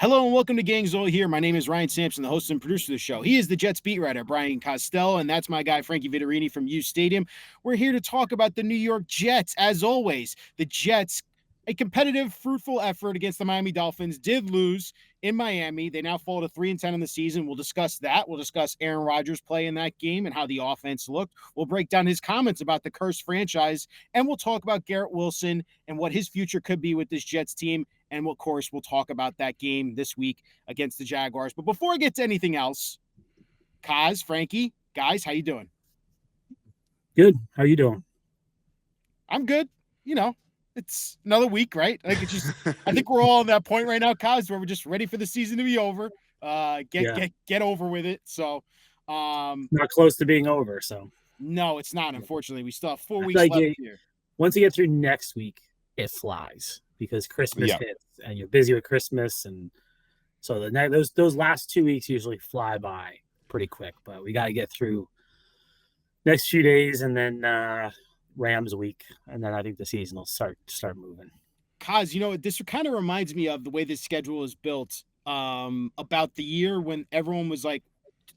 Hello and welcome to Gangs All Here. My name is Ryan Sampson, the host and producer of the show. He is the Jets beat writer, Brian Costello, and that's my guy, Frankie Vittorini from U Stadium. We're here to talk about the New York Jets. As always, the Jets, a competitive, fruitful effort against the Miami Dolphins, did lose in Miami. They now fall to 3-10 in the season. We'll discuss that. We'll discuss Aaron Rodgers' play in that game and how the offense looked. We'll break down his comments about the cursed franchise, and we'll talk about Garrett Wilson and what his future could be with this Jets team. And of course, we'll talk about that game this week against the Jaguars. But before I get to anything else, Coz, Frankie, guys, how you doing? Good. How you doing? I'm good. You know, it's another week, right? Like it's just, I think we're all at that point right now, Coz, where we're just ready for the season to be over. Get over with it. So, not close to being over. So no, it's not. Unfortunately, we still have 4 weeks left here. Once you get through next week, it flies. Because Christmas hits and you're busy with Christmas, and so those last 2 weeks usually fly by pretty quick. But we got to get through next few days, and then Rams week, and then I think the season will start moving. Coz, you know, this kind of reminds me of the way this schedule is built. About the year when everyone was like,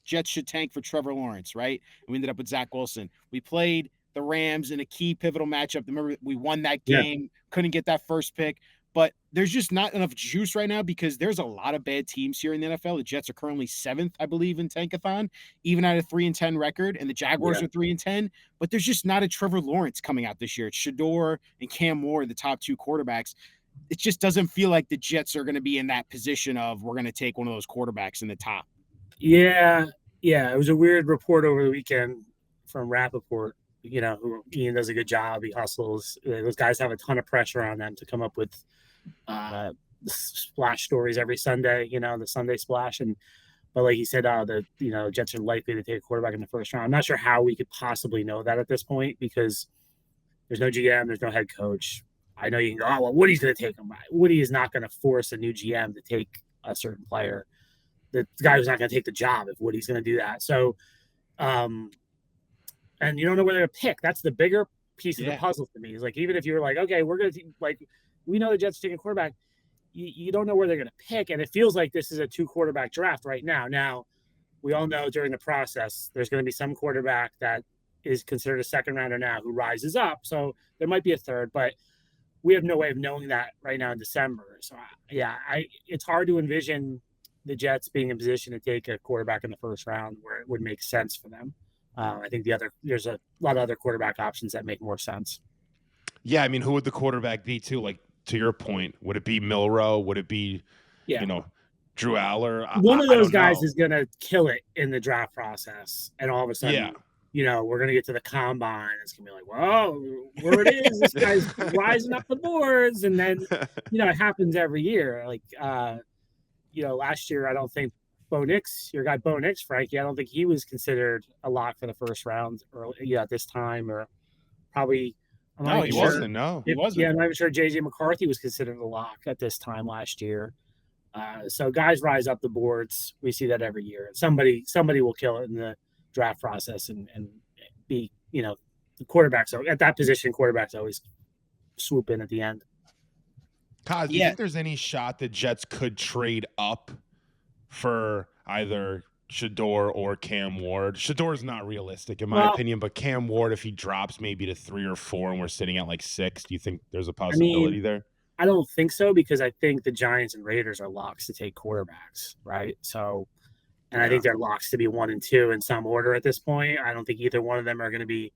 Jets should tank for Trevor Lawrence, right? And we ended up with Zach Wilson. We played the Rams in a key pivotal matchup. Remember, we won that game, couldn't get that first pick, but there's just not enough juice right now because there's a lot of bad teams here in the NFL. The Jets are currently 7th, I believe, in Tankathon, even at a 3-10 record, and the Jaguars are 3-10, but there's just not a Trevor Lawrence coming out this year. It's Shador and Cam Moore, the top two quarterbacks. It just doesn't feel like the Jets are going to be in that position of we're going to take one of those quarterbacks in the top. Yeah. It was a weird report over the weekend from Rappaport. You know, who Ian does a good job. He hustles. Those guys have a ton of pressure on them to come up with splash stories every Sunday. You know, the Sunday splash. But like he said, the Jets are likely to take a quarterback in the first round. I'm not sure how we could possibly know that at this point because there's no GM, there's no head coach. I know you can go, oh well, Woody's going to take him. Woody is not going to force a new GM to take a certain player. The guy who's not going to take the job if Woody's going to do that. So. And you don't know where they're going to pick. That's the bigger piece of the puzzle for me. Is like, even if you're like, okay, we're going to we know the Jets are taking a quarterback. You don't know where they're going to pick. And it feels like this is a 2-quarterback draft right now. Now, we all know during the process, there's going to be some quarterback that is considered a second rounder now who rises up. So there might be a third, but we have no way of knowing that right now in December. So it's hard to envision the Jets being in position to take a quarterback in the first round where it would make sense for them. I think there's a lot of other quarterback options that make more sense. Yeah, I mean, who would the quarterback be too? Like, to your point, would it be Milroe? Would it be, Drew Aller? One of those guys is going to kill it in the draft process. And all of a sudden, we're going to get to the combine. It's going to be like, whoa, where it is. This guy's rising up the boards. And then, it happens every year. Like, last year, I don't think your guy Bo Nix, Frankie, I don't think he was considered a lock for the first round at this time, or probably. He wasn't. No, he wasn't. Yeah, I'm not even sure JJ McCarthy was considered a lock at this time last year. So guys rise up the boards. We see that every year. Somebody will kill it in the draft process and be, the quarterbacks are at that position. Quarterbacks always swoop in at the end. Coz, do you think there's any shot that Jets could trade up for either Shador or Cam Ward? Shador's not realistic in my opinion, but Cam Ward, if he drops maybe to 3 or 4 and we're sitting at like 6, do you think there's a possibility there? I don't think so because I think the Giants and Raiders are locks to take quarterbacks, right? So, and I think they're locks to be 1 and 2 in some order at this point. I don't think either one of them are going to be,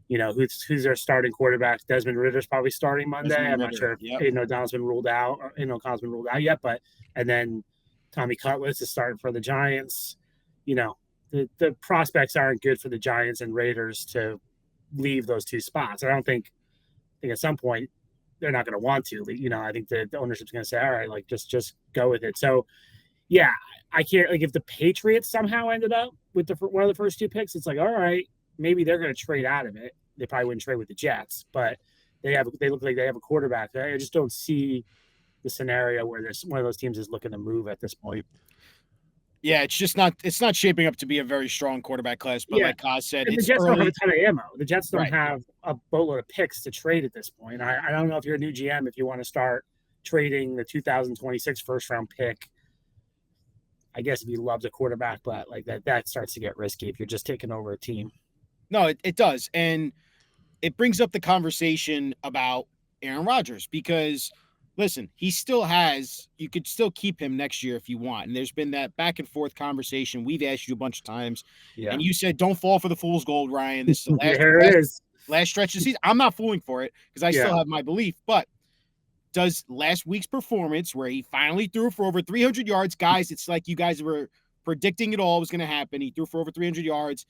who's their starting quarterback. Desmond Ritter's probably starting Monday. I'm not sure if Aiden O'Donnell's been ruled out or O'Connell's been ruled out yet, and then Tommy Cutlets is starting for the Giants. The prospects aren't good for the Giants and Raiders to leave those 2 spots. I think at some point they're not going to want to. I think the ownership's going to say, all right, like just go with it. So, I can't, like, if the Patriots somehow ended up with one of the first 2 picks, it's like, all right, maybe they're going to trade out of it. They probably wouldn't trade with the Jets, but they look like they have a quarterback. I just don't see the scenario where there's one of those teams is looking to move at this point. Yeah, it's not shaping up to be a very strong quarterback class, but like Coz said, the Jets don't have a ton of ammo. The Jets don't have a boatload of picks to trade at this point. I don't know if you're a new GM, if you want to start trading the 2026 first round pick I guess if he loves a quarterback, but like that starts to get risky if you're just taking over a team. No, it does. And it brings up the conversation about Aaron Rodgers because, listen, he still has, you could still keep him next year if you want. And there's been that back and forth conversation. We've asked you a bunch of times. Yeah. And you said, don't fall for the fool's gold, Ryan. This is the last stretch of the season. I'm not falling for it because I still have my belief. But does last week's performance where he finally threw for over 300 yards, guys, it's like you guys were predicting it all was going to happen. He threw for over 300 yards.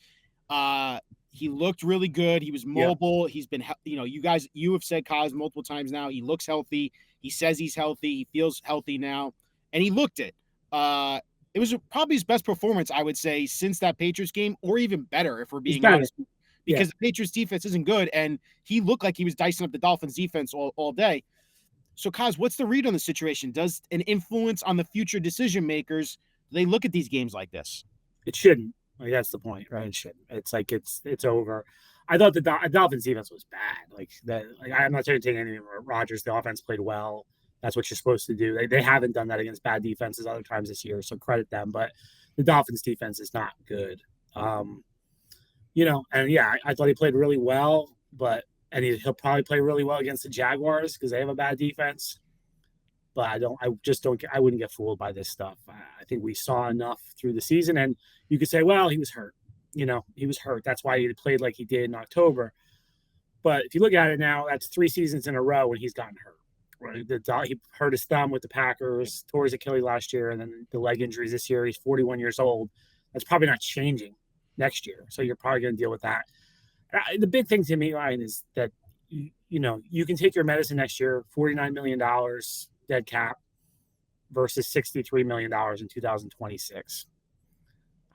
He looked really good. He was mobile. He's been, you have said, Coz, multiple times now, he looks healthy. He says he's healthy. He feels healthy now. And he looked it. It was probably his best performance, I would say, since that Patriots game, or even better, if we're being honest, because the Patriots defense isn't good. And he looked like he was dicing up the Dolphins defense all day. So, Coz, what's the read on the situation? Does an influence on the future decision makers, they look at these games like this? It shouldn't. Like, that's the point, right? It shouldn't. It's like it's over. I thought the Dolphins defense was bad. Like that. Like, I'm not trying to take anything from Rodgers. The offense played well. That's what you're supposed to do. They haven't done that against bad defenses other times this year, so credit them. But the Dolphins defense is not good. And I thought he played really well, and he'll probably play really well against the Jaguars because they have a bad defense. But I wouldn't get fooled by this stuff. I think we saw enough through the season, and you could say, well, he was hurt. He was hurt. That's why he played like he did in October. But if you look at it now, that's 3 seasons in a row when he's gotten hurt. Right? He hurt his thumb with the Packers, tore his Achilles last year, and then the leg injuries this year. He's 41 years old. That's probably not changing next year. So you're probably going to deal with that. The big thing to me, Ryan, is that, you can take your medicine next year, $49 million dead cap versus $63 million in 2026.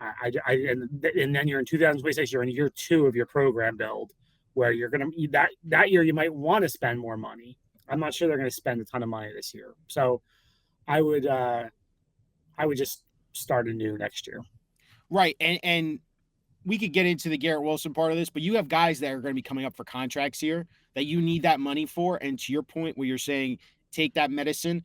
And then you're in 2026, you're in year 2 of your program build where you're going to that year, you might want to spend more money. I'm not sure they're going to spend a ton of money this year. So I would just start anew next year. Right. And we could get into the Garrett Wilson part of this, but you have guys that are going to be coming up for contracts here that you need that money for. And to your point where you're saying, take that medicine.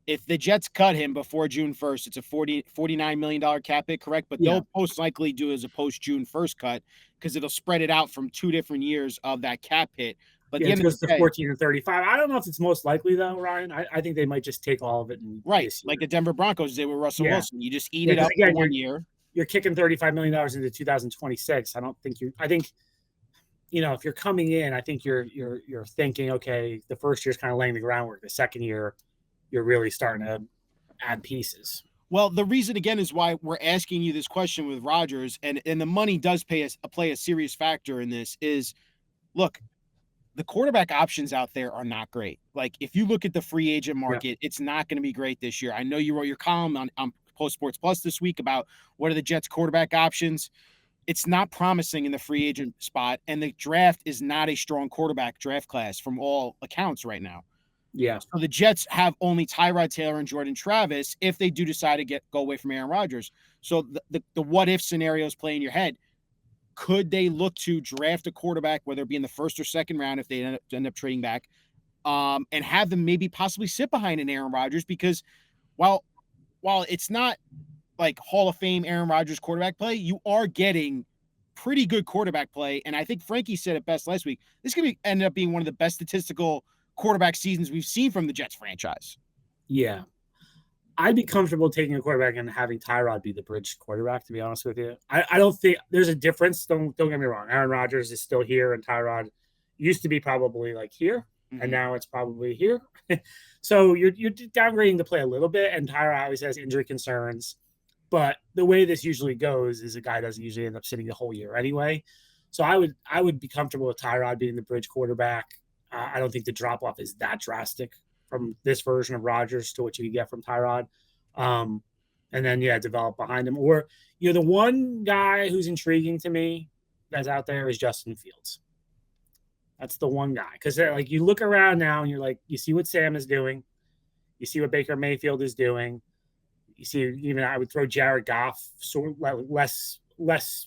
If the Jets cut him before June 1st, it's a $49 million cap hit, correct? But they'll most likely do as a post-June 1st cut because it'll spread it out from 2 different years of that cap hit. But it goes to 14 and 35. I don't know if it's most likely, though, Ryan. I think they might just take all of it. Like the Denver Broncos did with Russell Wilson. You just eat it up for 1 year. You're kicking $35 million into 2026. I think if you're coming in, I think you're thinking, okay, the first year's kind of laying the groundwork. The second year, you're really starting to add pieces. Well, the reason, again, is why we're asking you this question with Rodgers, and the money does play a serious factor in this, is, look, the quarterback options out there are not great. Like, if you look at the free agent market, it's not going to be great this year. I know you wrote your column on Post Sports Plus this week about what are the Jets' quarterback options. It's not promising in the free agent spot, and the draft is not a strong quarterback draft class from all accounts right now. Yeah. So the Jets have only Tyrod Taylor and Jordan Travis if they do decide to go away from Aaron Rodgers. So the what if scenarios play in your head. Could they look to draft a quarterback, whether it be in the 1st or 2nd round, if they end up trading back, and have them maybe possibly sit behind an Aaron Rodgers? Because while it's not like Hall of Fame Aaron Rodgers quarterback play, you are getting pretty good quarterback play. And I think Frankie said it best last week. This could end up being one of the best statistical quarterback seasons we've seen from the Jets franchise. Yeah. I'd be comfortable taking a quarterback and having Tyrod be the bridge quarterback, to be honest with you. I don't think there's a difference. Don't get me wrong. Aaron Rodgers is still here, and Tyrod used to be probably like here, and now it's probably here. So you're downgrading the play a little bit, and Tyrod always has injury concerns. But the way this usually goes is a guy doesn't usually end up sitting the whole year anyway. So I would be comfortable with Tyrod being the bridge quarterback. I don't think the drop-off is that drastic from this version of Rodgers to what you get from Tyrod. And then, develop behind him. Or, the one guy who's intriguing to me that's out there is Justin Fields. That's the one guy. Because, you look around now and you're like, you see what Sam is doing. You see what Baker Mayfield is doing. You see, even I would throw Jared Goff sort of less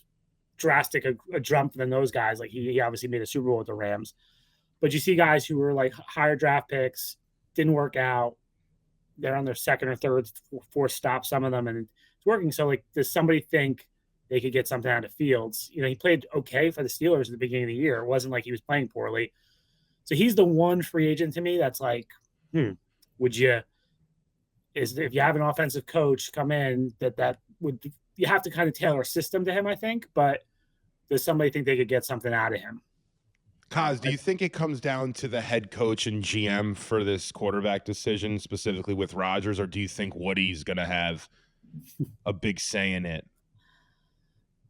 drastic a jump than those guys. Like, he obviously made a Super Bowl with the Rams. But you see guys who were like higher draft picks, didn't work out, they're on their second or third, fourth stop, some of them, and it's working. So, like, does somebody think they could get something out of Fields? He played okay for the Steelers at the beginning of the year. It wasn't like he was playing poorly. So he's the one free agent to me that's like, would you – if you have an offensive coach come in that would – you have to kind of tailor a system to him, I think. But does somebody think they could get something out of him? Coz, do you think it comes down to the head coach and GM for this quarterback decision, specifically with Rodgers, or do you think Woody's going to have a big say in it?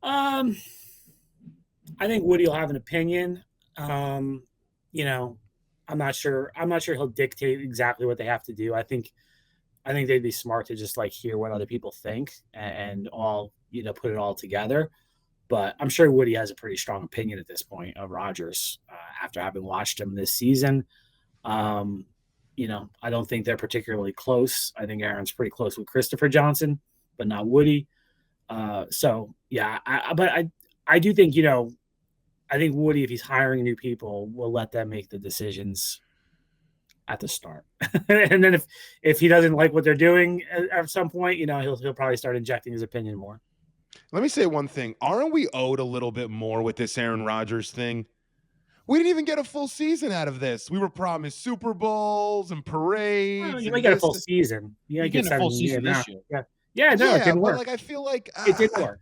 I think Woody will have an opinion. I'm not sure. I'm not sure he'll dictate exactly what they have to do. I think they'd be smart to just like hear what other people think and all, put it all together. But I'm sure Woody has a pretty strong opinion at this point of Rodgers after having watched him this season. I don't think they're particularly close. I think Aaron's pretty close with Christopher Johnson, but not Woody. I do think, I think Woody, if he's hiring new people, will let them make the decisions at the start. And then if he doesn't like what they're doing at some point, he'll probably start injecting his opinion more. Let me say one thing. Aren't we owed a little bit more with this Aaron Rodgers thing? We didn't even get a full season out of this. We were promised Super Bowls and parades. Well, you might get a full season. You might get a full season this year. Yeah, no, it didn't work. I feel like it didn't work.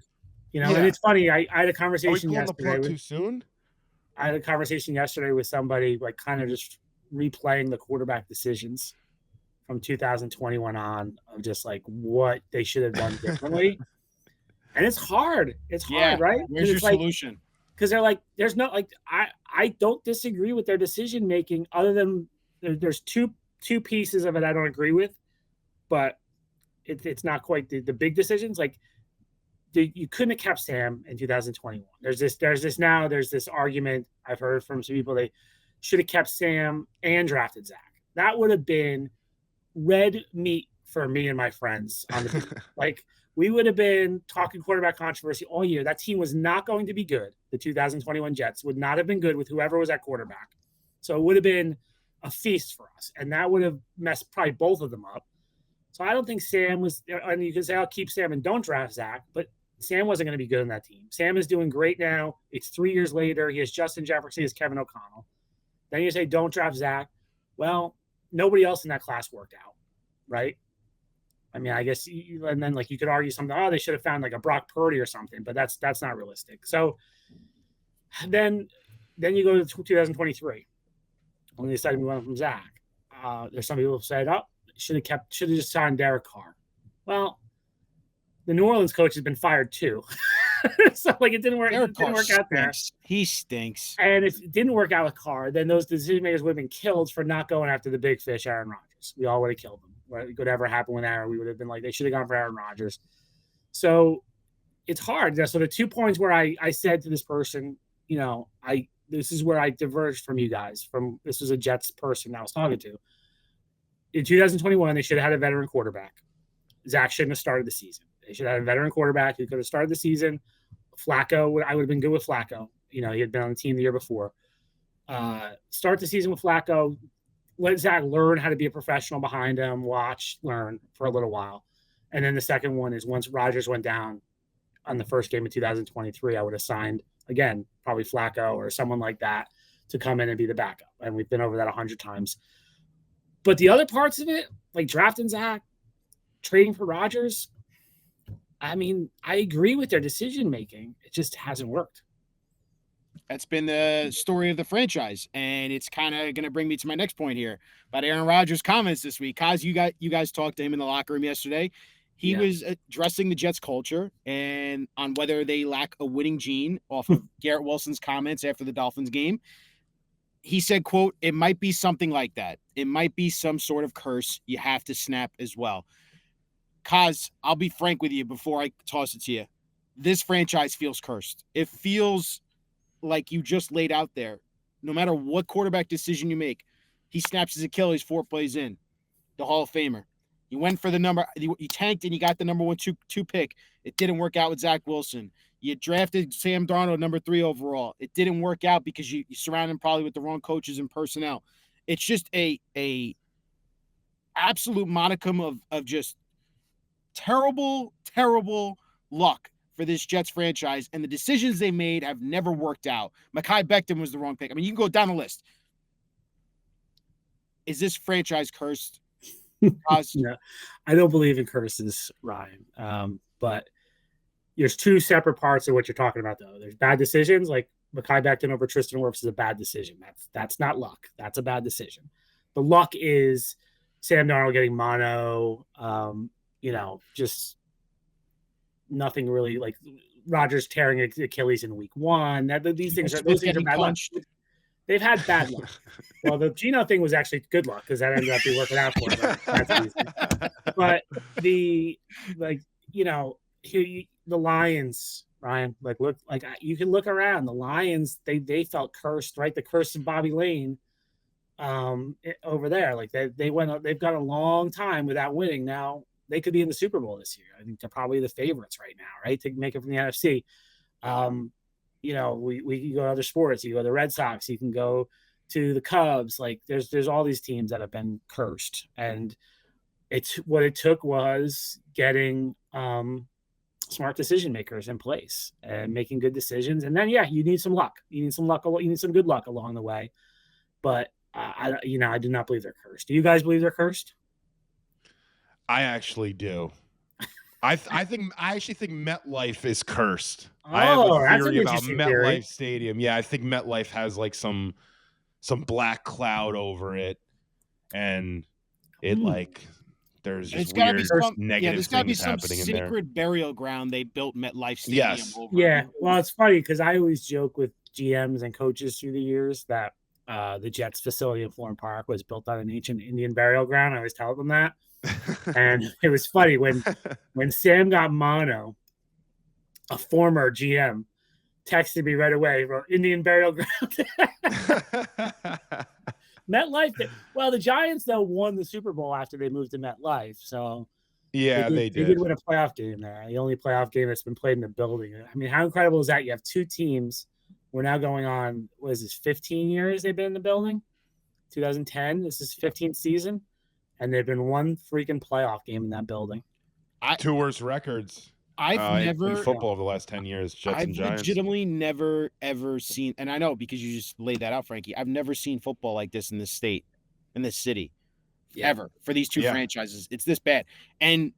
And it's funny. I had a conversation yesterday. Are we pulling the plug too soon? I had a conversation yesterday with somebody, like, kind of just replaying the quarterback decisions from 2021 on, of just like what they should have done differently. And it's hard. It's hard, right? Where's your solution? Because they're like, there's no, like, I don't disagree with their decision making, other than there's two pieces of it I don't agree with, but it's not quite the big decisions. Like, you couldn't have kept Sam in 2021. There's this argument I've heard from some people, they should have kept Sam and drafted Zach. That would have been red meat for me and my friends on the team. Like, we would have been talking quarterback controversy all year. That team was not going to be good. The 2021 Jets would not have been good with whoever was at quarterback. So it would have been a feast for us. And that would have messed probably both of them up. So I don't think Sam was, and you can say, I'll keep Sam and don't draft Zach, but Sam wasn't going to be good on that team. Sam is doing great now. It's 3 years later. He has Justin Jefferson, he has Kevin O'Connell. Then you say, don't draft Zach. Well, nobody else in that class worked out, right? I mean, I guess, and then like you could argue something. Oh, they should have found like a Brock Purdy or something, but that's not realistic. So then you go to 2023 when they decided to move on from Zach. There's some people who said, "Oh, should have just signed Derek Carr." Well, the New Orleans coach has been fired too, so like it didn't work. It didn't work out there. He stinks. And if it didn't work out with Carr, then those decision makers would have been killed for not going after the big fish, Aaron Rodgers. We all would have killed him. What could ever happen with Aaron? We would have been like, they should have gone for Aaron Rodgers. So it's hard. So the 2 points where I said to this person, this is where I diverged from you guys. This was a Jets person I was talking to. In 2021, they should have had a veteran quarterback. Zach shouldn't have started the season. They should have had a veteran quarterback who could have started the season. Flacco, I would have been good with Flacco. He had been on the team the year before. Start the season with Flacco. Let Zach learn how to be a professional behind him, learn for a little while. And then the second one is once Rodgers went down on the first game of 2023, I would have signed, again, probably Flacco or someone like that to come in and be the backup. And we've been over that 100 times. But the other parts of it, like drafting Zach, trading for Rodgers, I mean, I agree with their decision-making. It just hasn't worked. That's been the story of the franchise, and it's kind of going to bring me to my next point here about Aaron Rodgers' comments this week. Coz, you guys talked to him in the locker room yesterday. He was addressing the Jets culture and on whether they lack a winning gene off of Garrett Wilson's comments after the Dolphins game. He said, quote, "It might be something like that. It might be some sort of curse you have to snap as well." Coz, I'll be frank with you before I toss it to you. This franchise feels cursed. It feels like you just laid out there. No matter what quarterback decision you make, he snaps his Achilles 4 plays in. The Hall of Famer. You went for the number. You tanked and you got the number 1 2 pick. It didn't work out with Zach Wilson. You drafted Sam Darnold number 3 overall. It didn't work out because you surrounded him probably with the wrong coaches and personnel. It's just I absolute modicum of just terrible luck for this Jets franchise, and the decisions they made have never worked out. Mekhi Becton was the wrong pick. I mean, you can go down the list. Is this franchise cursed? No, I don't believe in curses, Ryan. But there's two separate parts of what you're talking about, though. There's bad decisions, like Mekhi Becton over Tristan Wirfs is a bad decision. That's not luck. That's a bad decision. The luck is Sam Darnold getting mono. Just nothing really, like Rodgers tearing Achilles in week 1. Those things are bad luck. They've had bad luck. Well, the Geno thing was actually good luck because that ended up working out for them. That's easy. But the Lions, Ryan, you can look around. The Lions, they felt cursed, right? The curse of Bobby Lane over there. Like they've got a long time without winning. Now they could be in the Super Bowl this year. I think they're probably the favorites right now, right? To make it from the NFC. We can go to other sports. You go to the Red Sox. You can go to the Cubs. Like there's all these teams that have been cursed, and what it took was getting smart decision makers in place and making good decisions. And then you need some luck. You need some luck. You need some good luck along the way. But I do not believe they're cursed. Do you guys believe they're cursed? I actually do. I actually think MetLife is cursed. Oh, I have a that's theory an about interesting MetLife theory. Stadium. Yeah, I think MetLife has like some black cloud over it, and it there's just weird negative things happening in there. Sacred burial ground they built MetLife Stadium over. Yeah, well, it's funny because I always joke with GMs and coaches through the years that the Jets facility in Florham Park was built on an ancient Indian burial ground. I always tell them that. And it was funny when Sam got mono, a former GM texted me right away, wrote Indian burial ground. MetLife. The Giants though won the Super Bowl after they moved to MetLife, so yeah, they did. They did win a playoff game there. The only playoff game that's been played in the building. I mean, how incredible is that? You have two teams. We're now going on, what is this, 15 years they've been in the building? 2010. This is 15th season. And they've been one freaking playoff game in that building. Two worst records. I've never in football over the last 10 years. Jets and Giants. I've legitimately never ever seen, and I know because you just laid that out, Frankie. I've never seen football like this in this state, in this city, ever for these two franchises. It's this bad, and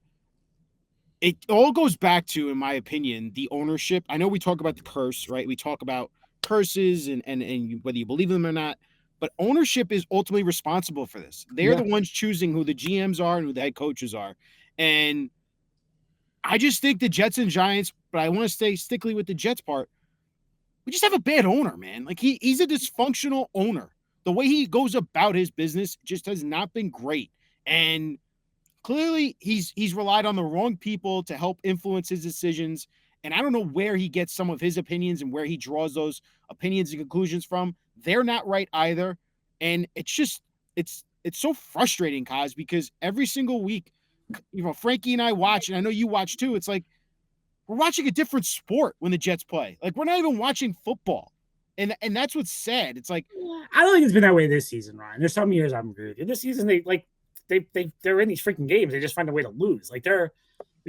it all goes back to, in my opinion, the ownership. I know we talk about the curse, right? We talk about curses and whether you believe them or not. But ownership is ultimately responsible for this. They're the ones choosing who the GMs are and who the head coaches are. And I just think the Jets and Giants, but I want to stay stickly with the Jets part. We just have a bad owner, man. Like he's a dysfunctional owner. The way he goes about his business just has not been great. And clearly he's relied on the wrong people to help influence his decisions. And I don't know where he gets some of his opinions and where he draws those opinions and conclusions from. They're not right either. And it's just, it's so frustrating, Coz, because every single week, Frankie and I watch, and I know you watch too. It's like, we're watching a different sport when the Jets play. Like we're not even watching football. And that's what's sad. It's like, I don't think it's been that way this season, Ryan. There's some years I'm agree with you. This season, they're in these freaking games. They just find a way to lose. Like they're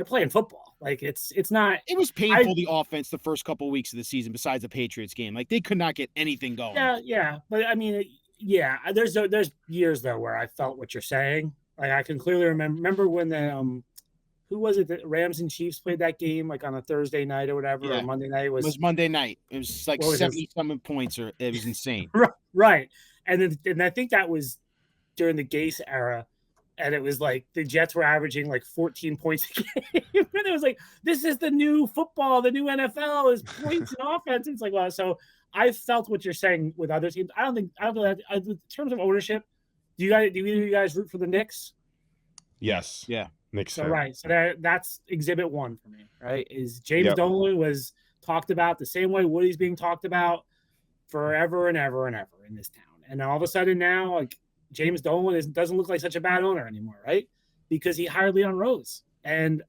playing football. Like it's not. It was painful, the offense the first couple of weeks of the season, besides the Patriots game. Like they could not get anything going. Yeah. But I mean, there's years though where I felt what you're saying. Like I can clearly remember when the who was it? The Rams and Chiefs played that game like on a Thursday night or whatever, or Monday night. It was Monday night. It was like 70-something points, or it was insane. Right. And I think that was during the Gase era. And it was like the Jets were averaging like 14 points a game. And it was like, this is the new football, the new NFL is points and offense. It's like, well, so I felt what you're saying with other teams. I don't think in terms of ownership, do either of you guys root for the Knicks? Yes. Yeah. Knicks. So right. So that's exhibit one for me, right? Is James Dolan was talked about the same way Woody's being talked about forever and ever and ever in this town. And all of a sudden now, like, James Dolan doesn't look like such a bad owner anymore, right? Because he hired Leon Rose. And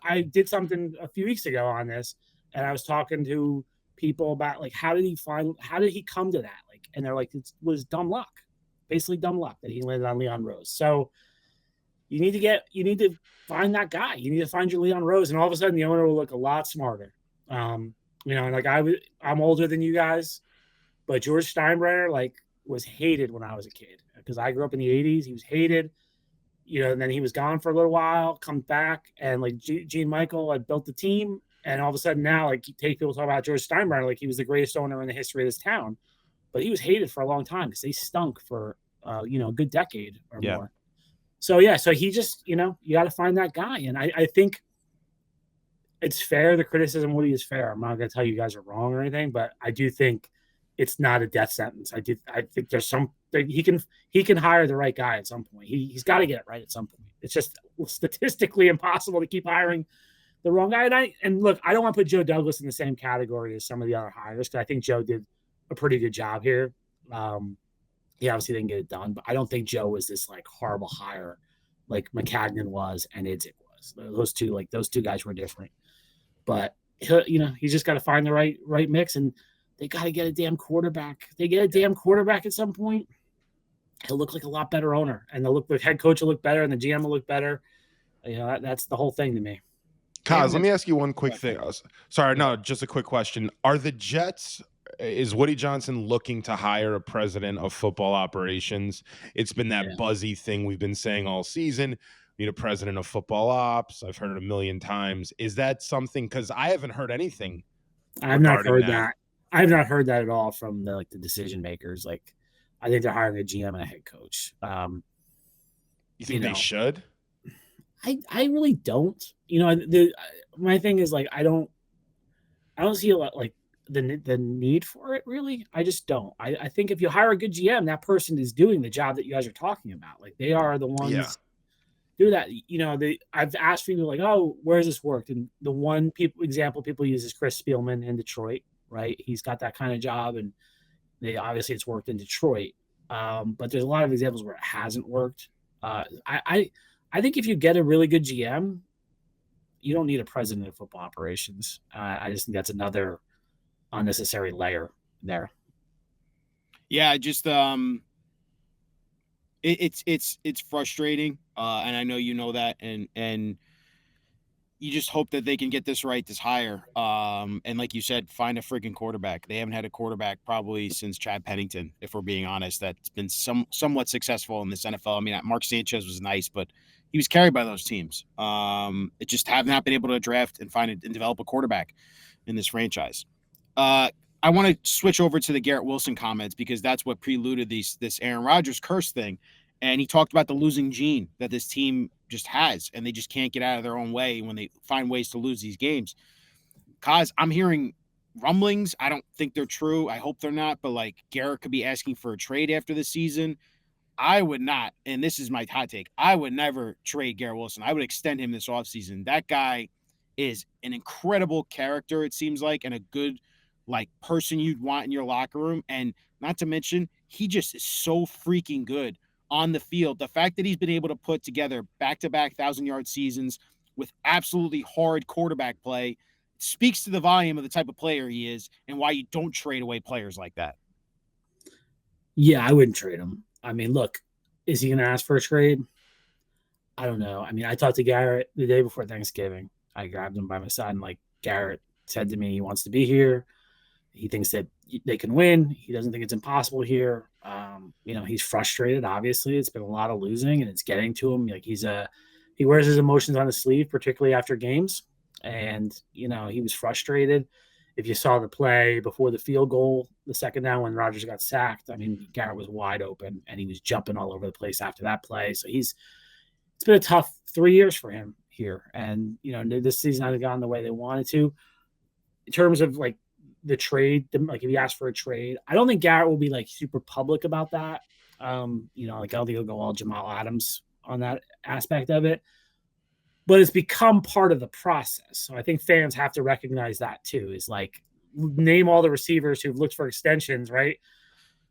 I did something a few weeks ago on this, and I was talking to people about, like, how did he come to that? Like, and they're like, it was dumb luck, basically dumb luck that he landed on Leon Rose. So you need to find that guy. You need to find your Leon Rose, and all of a sudden the owner will look a lot smarter. Like I'm older than you guys, but George Steinbrenner was hated when I was a kid because I grew up in the '80s. He was hated, and then he was gone for a little while, come back, and Gene Michael had built the team, and all of a sudden now you take people talk about George Steinbrenner like he was the greatest owner in the history of this town, but he was hated for a long time because they stunk for a good decade or more. So he just you got to find that guy, and I think it's fair. The criticism, Woody, is fair. I'm not going to tell you guys are wrong or anything, but I do think it's not a death sentence. I think there's he can hire the right guy at some point. He's got to get it right at some point. It's just statistically impossible to keep hiring the wrong guy. And look, I don't want to put Joe Douglas in the same category as some of the other hires because I think Joe did a pretty good job here. He obviously didn't get it done, but I don't think Joe was this horrible hire like McCagnon was and Idzik was. Those two guys were different. But he's just got to find the right mix, and they got to get a damn quarterback. They get a damn quarterback at some point, he'll look like a lot better owner, and the head coach will look better, and the GM will look better. That's the whole thing to me. Coz, let me ask you one quick thing. Sorry, no, just a quick question. Are the Jets? Is Woody Johnson looking to hire a president of football operations? It's been that buzzy thing we've been saying all season. Need a president of football ops. I've heard it a million times. Is that something? Because I haven't heard anything. I've not heard that. I've not heard that at all from the decision makers. I think they're hiring a GM and a head coach. You think they should? I really don't. My thing is I don't see a lot the need for it really. I just don't. I think if you hire a good GM, that person is doing the job that you guys are talking about. They are the ones. Yeah. Do that. I've asked people oh, where has this worked? And the one example people use is Chris Spielman in Detroit, right? He's got that kind of job, and obviously it's worked in Detroit. But there's a lot of examples where it hasn't worked. I think if you get a really good GM, you don't need a president of football operations. I just think that's another unnecessary layer there. Yeah, just it's frustrating, and I know you know that, and you just hope that they can get this right, this hire, and like you said, find a freaking quarterback. They haven't had a quarterback probably since Chad Pennington, if we're being honest. That's been somewhat successful in this NFL. I mean, Mark Sanchez was nice, but he was carried by those teams. It just have not been able to draft and find and develop a quarterback in this franchise. I want to switch over to the Garrett Wilson comments because that's what preluded this Aaron Rodgers curse thing. And he talked about the losing gene that this team just has, and they just can't get out of their own way when they find ways to lose these games. Coz, I'm hearing rumblings. I don't think they're true. I hope they're not, but Garrett could be asking for a trade after the season. I would not, and this is my hot take, I would never trade Garrett Wilson. I would extend him this offseason. That guy is an incredible character, it seems like, and a good person you'd want in your locker room. And not to mention, he just is so freaking good on the field. The fact that he's been able to put together back-to-back 1,000-yard seasons with absolutely hard quarterback play speaks to the volume of the type of player he is and why you don't trade away players like that. Yeah, I wouldn't trade him. I mean, look, is he going to ask for a trade? I don't know. I mean, I talked to Garrett the day before Thanksgiving. I grabbed him by my side, and Garrett said to me he wants to be here. He thinks that they can win. He doesn't think it's impossible here. He's frustrated. Obviously, it's been a lot of losing, and it's getting to him. He wears his emotions on his sleeve, particularly after games. And he was frustrated. If you saw the play before the field goal, the second down when Rodgers got sacked, I mean, Garrett was wide open, and he was jumping all over the place after that play. So it's been a tough 3 years for him here, and this season hasn't gone the way they wanted to. In terms of the trade, if he asked for a trade, I don't think Garrett will be super public about that. I don't think he'll go all Jamal Adams on that aspect of it, but it's become part of the process. So I think fans have to recognize that too. Is name all the receivers who've looked for extensions, right?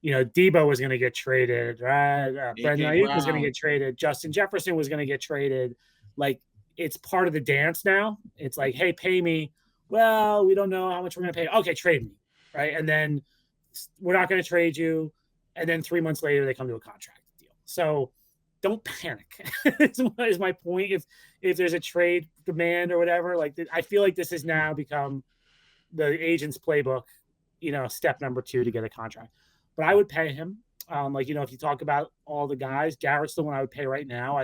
Debo was going to get traded, right? Brandon Ayuk was going to get traded. Justin Jefferson was going to get traded. It's part of the dance now. It's hey, pay me. Well, we don't know how much we're going to pay. Okay, trade me, right? And then we're not going to trade you. And then 3 months later, they come to a contract deal. So don't panic. is my point. If there's a trade demand or whatever, like I feel like this has now become the agent's playbook, step number 2 to get a contract. But I would pay him. If you talk about all the guys, Garrett's the one I would pay right now.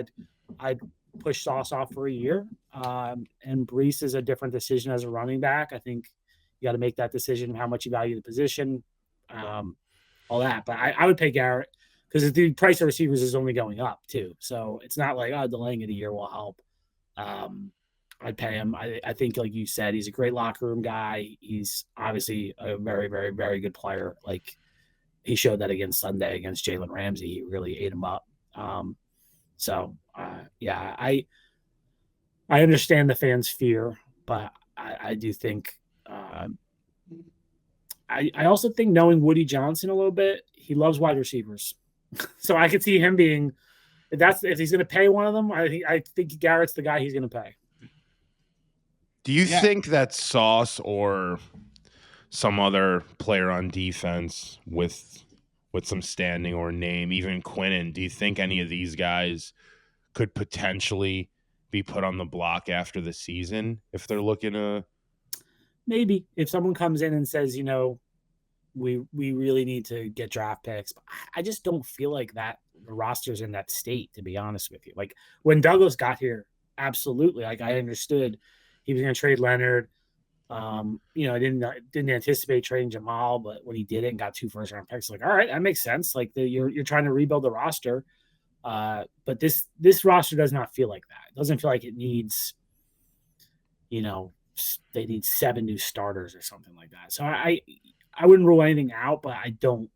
I'd push Sauce off for a year. And Breece is a different decision as a running back. I think you got to make that decision, how much you value the position, all that. But I would pay Garrett because the price of receivers is only going up too. So it's not like, delaying it a year will help. I'd pay him. I think, like you said, he's a great locker room guy. He's obviously a very, very, very good player. Like he showed that against Sunday against Jalen Ramsey. He really ate him up. I understand the fans' fear, but I do think I also think knowing Woody Johnson a little bit, he loves wide receivers. So I could see him being if he's going to pay one of them. I think Garrett's the guy he's going to pay. Do you think that Sauce or some other player on defense with some standing or name, even Quinnen, do you think any of these guys could potentially be put on the block after the season if they're looking to? Maybe if someone comes in and says, we really need to get draft picks. But I just don't feel like that the roster's in that state, to be honest with you. Like when Douglas got here, absolutely. Like I understood he was going to trade Leonard. I didn't anticipate trading Jamal, but when he did it and got 2 first-round picks, like, all right, that makes sense. Like you're trying to rebuild the roster. But this roster does not feel like that. It doesn't feel like it needs, they need 7 new starters or something like that. So I wouldn't rule anything out, but I don't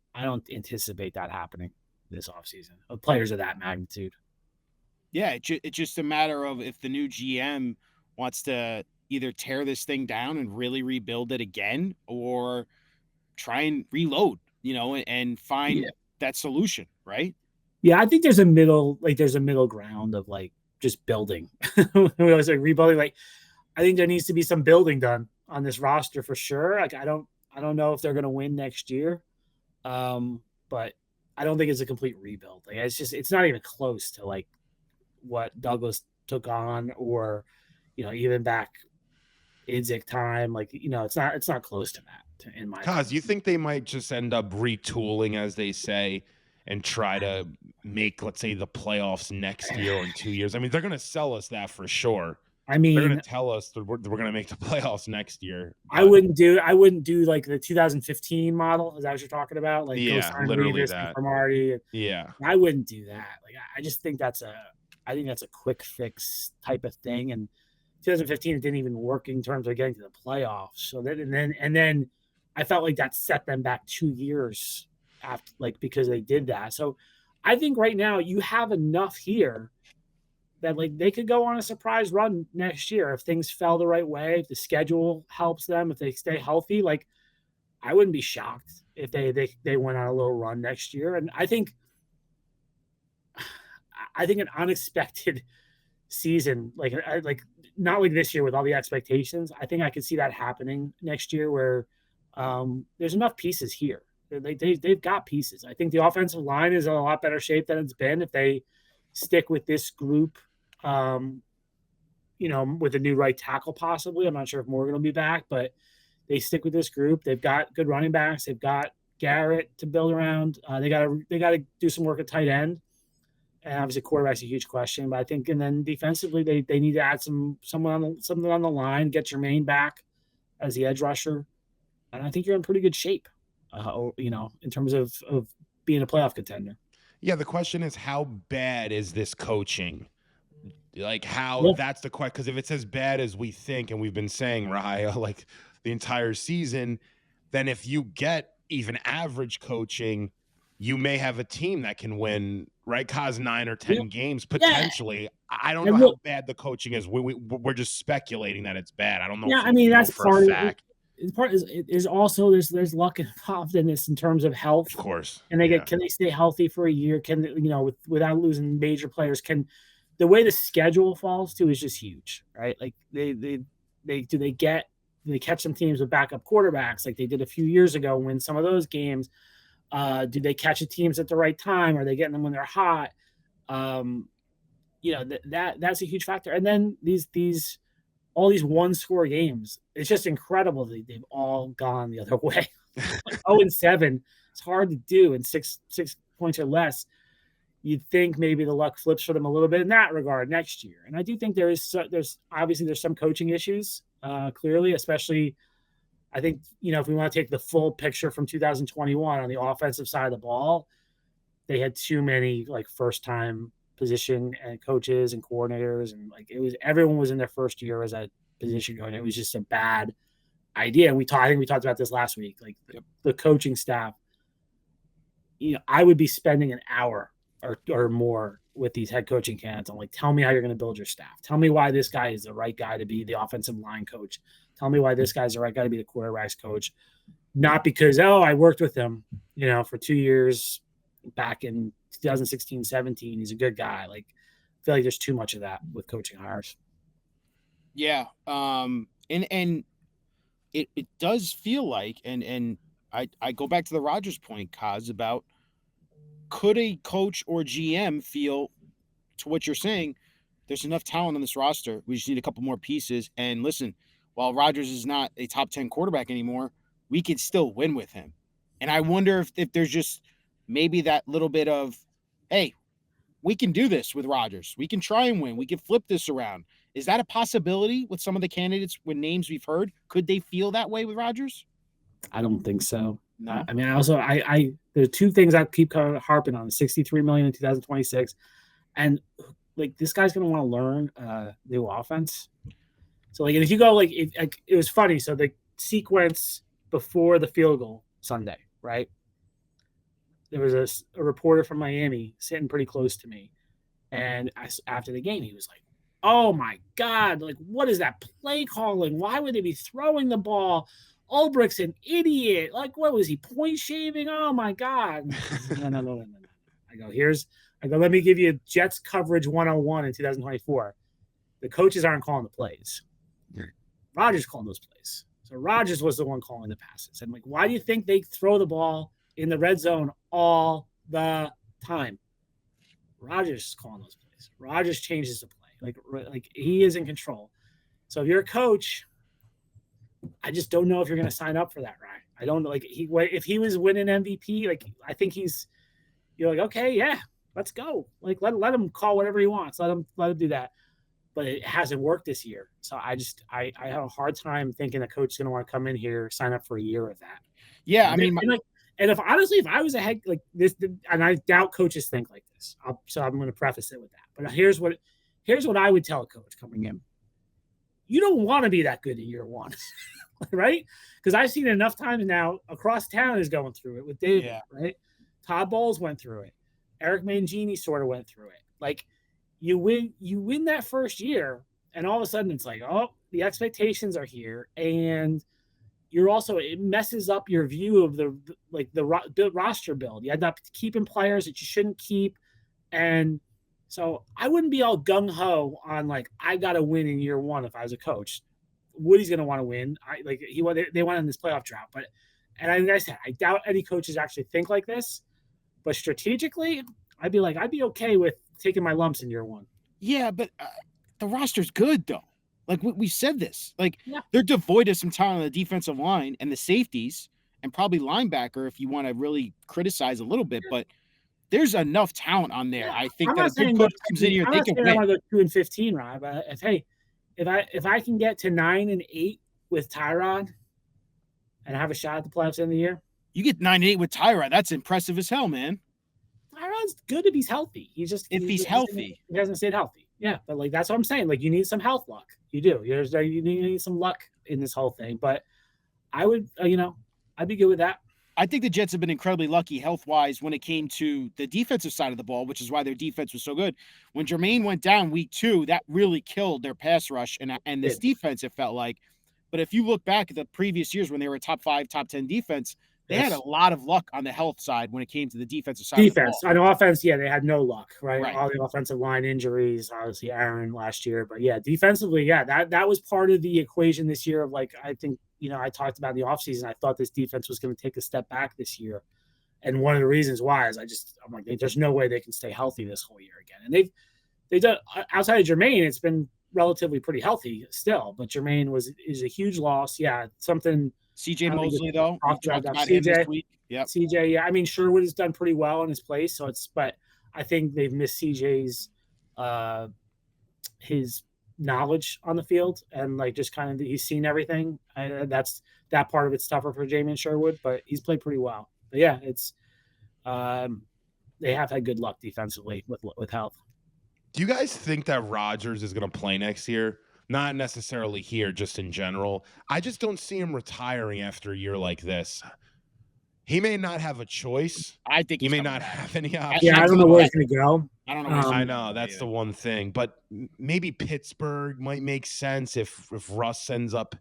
anticipate that happening this offseason of players of that magnitude. Yeah, it's just a matter of if the new GM wants to either tear this thing down and really rebuild it again or try and reload, and find that solution, right? Yeah, I think there's a middle ground of like just building. We always like rebuilding. Like I think there needs to be some building done on this roster for sure. Like I don't know if they're going to win next year, but I don't think it's a complete rebuild. Like it's not even close to like what Douglas took on, or even back Idzik time. Like it's not close to that. In my Coz, you think they might just end up retooling, as they say, and try to make, let's say, the playoffs next year or in 2 years? I mean, they're going to sell us that for sure. I mean, they're going to tell us that we're going to make the playoffs next year. But I wouldn't do like the 2015 model. Is that what you're talking about? Like, literally that. Marty. Yeah, I wouldn't do that. Like, I just think that's a quick fix type of thing. And 2015 it didn't even work in terms of getting to the playoffs. So then I felt like that set them back 2 years after, like, because they did that. So I think right now you have enough here that like they could go on a surprise run next year if things fell the right way, if the schedule helps them, if they stay healthy. Like I wouldn't be shocked if they went on a little run next year. And I think an unexpected season, like not like this year with all the expectations, I think I could see that happening next year where there's enough pieces here. They've got pieces. I think the offensive line is in a lot better shape than it's been if they stick with this group, with a new right tackle possibly. I'm not sure if Morgan will be back, but they stick with this group. They've got good running backs. They've got Garrett to build around. They got to do some work at tight end. And obviously quarterback's a huge question, but I think, and then defensively they need to add something on the line, get Jermaine back as the edge rusher. And I think you're in pretty good shape, in terms of being a playoff contender. Yeah, the question is, how bad is this coaching? Like, that's the question. Because if it's as bad as we think, and we've been saying, Raya, like the entire season, then if you get even average coaching, you may have a team that can win, right? Coz 9 or 10 games potentially. Yeah. I don't know how bad the coaching is. We're just speculating that it's bad. I don't know. Yeah, I mean that's part of it. Part is also there's luck involved in this in terms of health, of course. And can they stay healthy for a year? Can without losing major players? Can the way the schedule falls too is just huge, right? Like they catch some teams with backup quarterbacks like they did a few years ago, win some of those games. Do they catch the teams at the right time? Are they getting them when they're hot? That's a huge factor. And then all these one-score games, it's just incredible that they've all gone the other way. 0-7, it's hard to do in six points or less. You'd think maybe the luck flips for them a little bit in that regard next year. And I do think there's some coaching issues, clearly, especially I think, if we want to take the full picture from 2021 on the offensive side of the ball, they had too many first-time position and coaches and coordinators, and everyone was in their first year as a position going. It was just a bad idea. And I think we talked about this last week. The coaching staff, I would be spending an hour or more with these head coaching candidates. I'm tell me how you're going to build your staff. Tell me why this guy is the right guy to be the offensive line coach. Tell me why this guy's the right guy to be the quarterbacks coach. Not because, I worked with him, for 2 years back in 2016, 17. He's a good guy. I feel like there's too much of that with coaching hires. Yeah. And it does feel like, and I go back to the Rodgers point, Coz, about could a coach or GM feel, to what you're saying, there's enough talent on this roster. We just need a couple more pieces. And listen, while Rodgers is not a top 10 quarterback anymore, we could still win with him. And I wonder if there's just maybe that little bit of, hey, we can do this with Rodgers. We can try and win. We can flip this around. Is that a possibility with some of the candidates with names we've heard? Could they feel that way with Rodgers? I don't think so. No. I mean, there are two things I keep kind of harping on: $63 million in 2026, and this guy's going to want to learn new offense. So and if you go it was funny. So the sequence before the field goal Sunday, right? There was a reporter from Miami sitting pretty close to me, and after the game, he was like, "Oh my God! What is that play calling? Why would they be throwing the ball? Ulbricht's an idiot. What was he, point shaving? Oh my God!" No. I go, let me give you Jets coverage 101 in 2024. The coaches aren't calling the plays. Rodgers calling those plays. So Rodgers was the one calling the passes. And why do you think they throw the ball in the red zone all the time? Rodgers is calling those plays. Rodgers changes the play. He is in control. So if you're a coach, I just don't know if you're going to sign up for that, right? I don't know. If he was winning MVP, I think you're okay, yeah, let's go. Let him call whatever he wants. Let him do that. But it hasn't worked this year. So I have a hard time thinking a coach is going to want to come in here, sign up for a year of that. Yeah, and if I was a head this, and I doubt coaches think like this, so I'm going to preface it with that. But here's what I would tell a coach coming in: you don't want to be that good in year one, right? Because I've seen it enough times now. Across town is going through it with David, right? Todd Bowles went through it. Eric Mangini sort of went through it. You win that first year, and all of a sudden it's the expectations are here, and it messes up your view of the roster build. You end up keeping players that you shouldn't keep, and so I wouldn't be all gung ho on I got to win in year one if I was a coach. Woody's going to want to win. They went in this playoff drought, and like I said, I doubt any coaches actually think like this, but strategically, I'd be okay with taking my lumps in year one. Yeah, but the roster's good though. We said this. They're devoid of some talent on the defensive line and the safeties, and probably linebacker if you want to really criticize a little bit. But there's enough talent on there. I think that a good coach comes in here, they can win. I want to go 2-15, Rob. But if I can get to 9-8 with Tyrod and have a shot at the playoffs in the year, you get 9-8 with Tyrod. That's impressive as hell, man. Tyrod's good if he's healthy. He's healthy. He hasn't stayed healthy. Yeah, but that's what I'm saying. You need some health luck. You do. You need some luck in this whole thing. But I would, I'd be good with that. I think the Jets have been incredibly lucky health-wise when it came to the defensive side of the ball, which is why their defense was so good. When Jermaine went down week 2, that really killed their pass rush and this defense, it felt like. But if you look back at the previous years when they were a top 5, top 10 defense, they had a lot of luck on the health side when it came to the defensive side. Defense. On offense, they had no luck, right? All the offensive line injuries, obviously Aaron last year. But defensively, that was part of the equation this year of I think, I talked about in the offseason, I thought this defense was going to take a step back this year. And one of the reasons why is I'm like, there's no way they can stay healthy this whole year again. And they've done, outside of Jermaine, it's been relatively pretty healthy still. But Jermaine is a huge loss. Yeah, something. CJ Mosley though, we talked about him this week. Yep. CJ, yeah. I mean, Sherwood has done pretty well in his place. But I think they've missed CJ's his knowledge on the field, and like just kind of he's seen everything. That's that part of it's tougher for Jamin Sherwood, but he's played pretty well. But yeah, it's they have had good luck defensively with health. Do you guys think that Rodgers is going to play next year? Not necessarily here, just in general. I just don't see him retiring after a year like this. He may not have a choice. I think he may not have any options. Yeah, I don't know where he's going to go. I don't know. I know that's the one thing, but maybe Pittsburgh might make sense if Russ ends up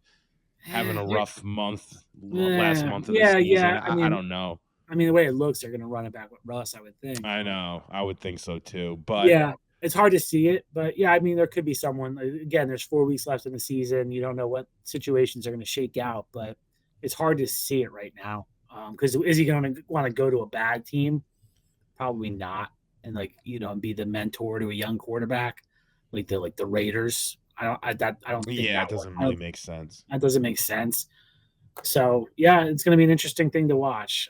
having a rough month, last month of the season. Yeah. I don't know. I mean, the way it looks, they're going to run it back with Russ, I would think. I know. I would think so too. But yeah, it's hard to see it. But yeah, I mean, there could be someone. Again, there's 4 weeks left in the season. You don't know what situations are going to shake out, but it's hard to see it right now. Because is he going to want to go to a bad team? Probably not. And and be the mentor to a young quarterback, like the Raiders. I don't think. Yeah, it doesn't really make sense. That doesn't make sense. So yeah, it's going to be an interesting thing to watch.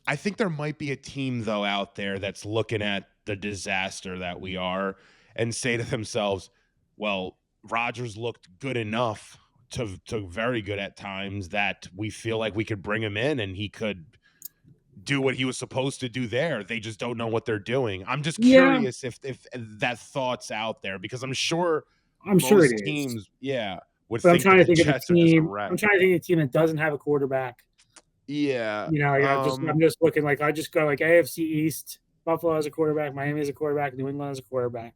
I think there might be a team though out there that's looking at the disaster that we are and say to themselves, "Well, Rodgers looked good enough to very good at times that we feel like we could bring him in and he could do what he was supposed to do there. They just don't know what they're doing." I'm just curious if that thought's out there, because I'm sure it teams, is. Yeah, would. But think I'm trying to think of a team. I'm trying to think of a team that doesn't have a quarterback. Yeah, I'm just looking like I just go like AFC East. Buffalo has a quarterback. Miami has a quarterback. New England has a quarterback.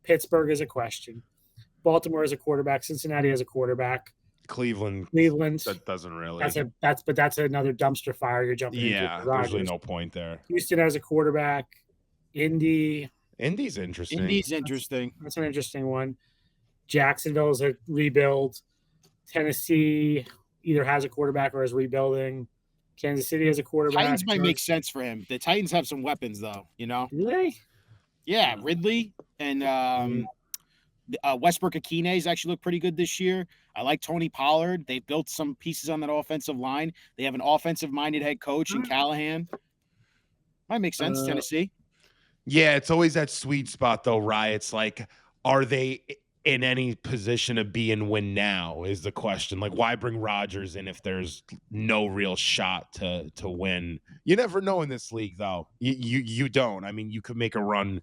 Pittsburgh is a question. Baltimore has a quarterback. Cincinnati has a quarterback. Cleveland. That doesn't really. That's another dumpster fire you're jumping into. Yeah, there's really no point there. Houston has a quarterback. Indy's interesting. That's an interesting one. Jacksonville's a rebuild. Tennessee either has a quarterback or is rebuilding. Kansas City has a quarterback. Titans might make sense for him. The Titans have some weapons, though. You know. Do they? Yeah, Ridley and Westbrook-Akines actually look pretty good this year. I like Tony Pollard. They built some pieces on that offensive line. They have an offensive-minded head coach in Callahan. Might make sense, Tennessee. Yeah, it's always that sweet spot, though, Rye. It's like, are they in any position to be and win now is the question. Like, why bring Rodgers in if there's no real shot to win? You never know in this league, though. You don't. I mean, you could make a run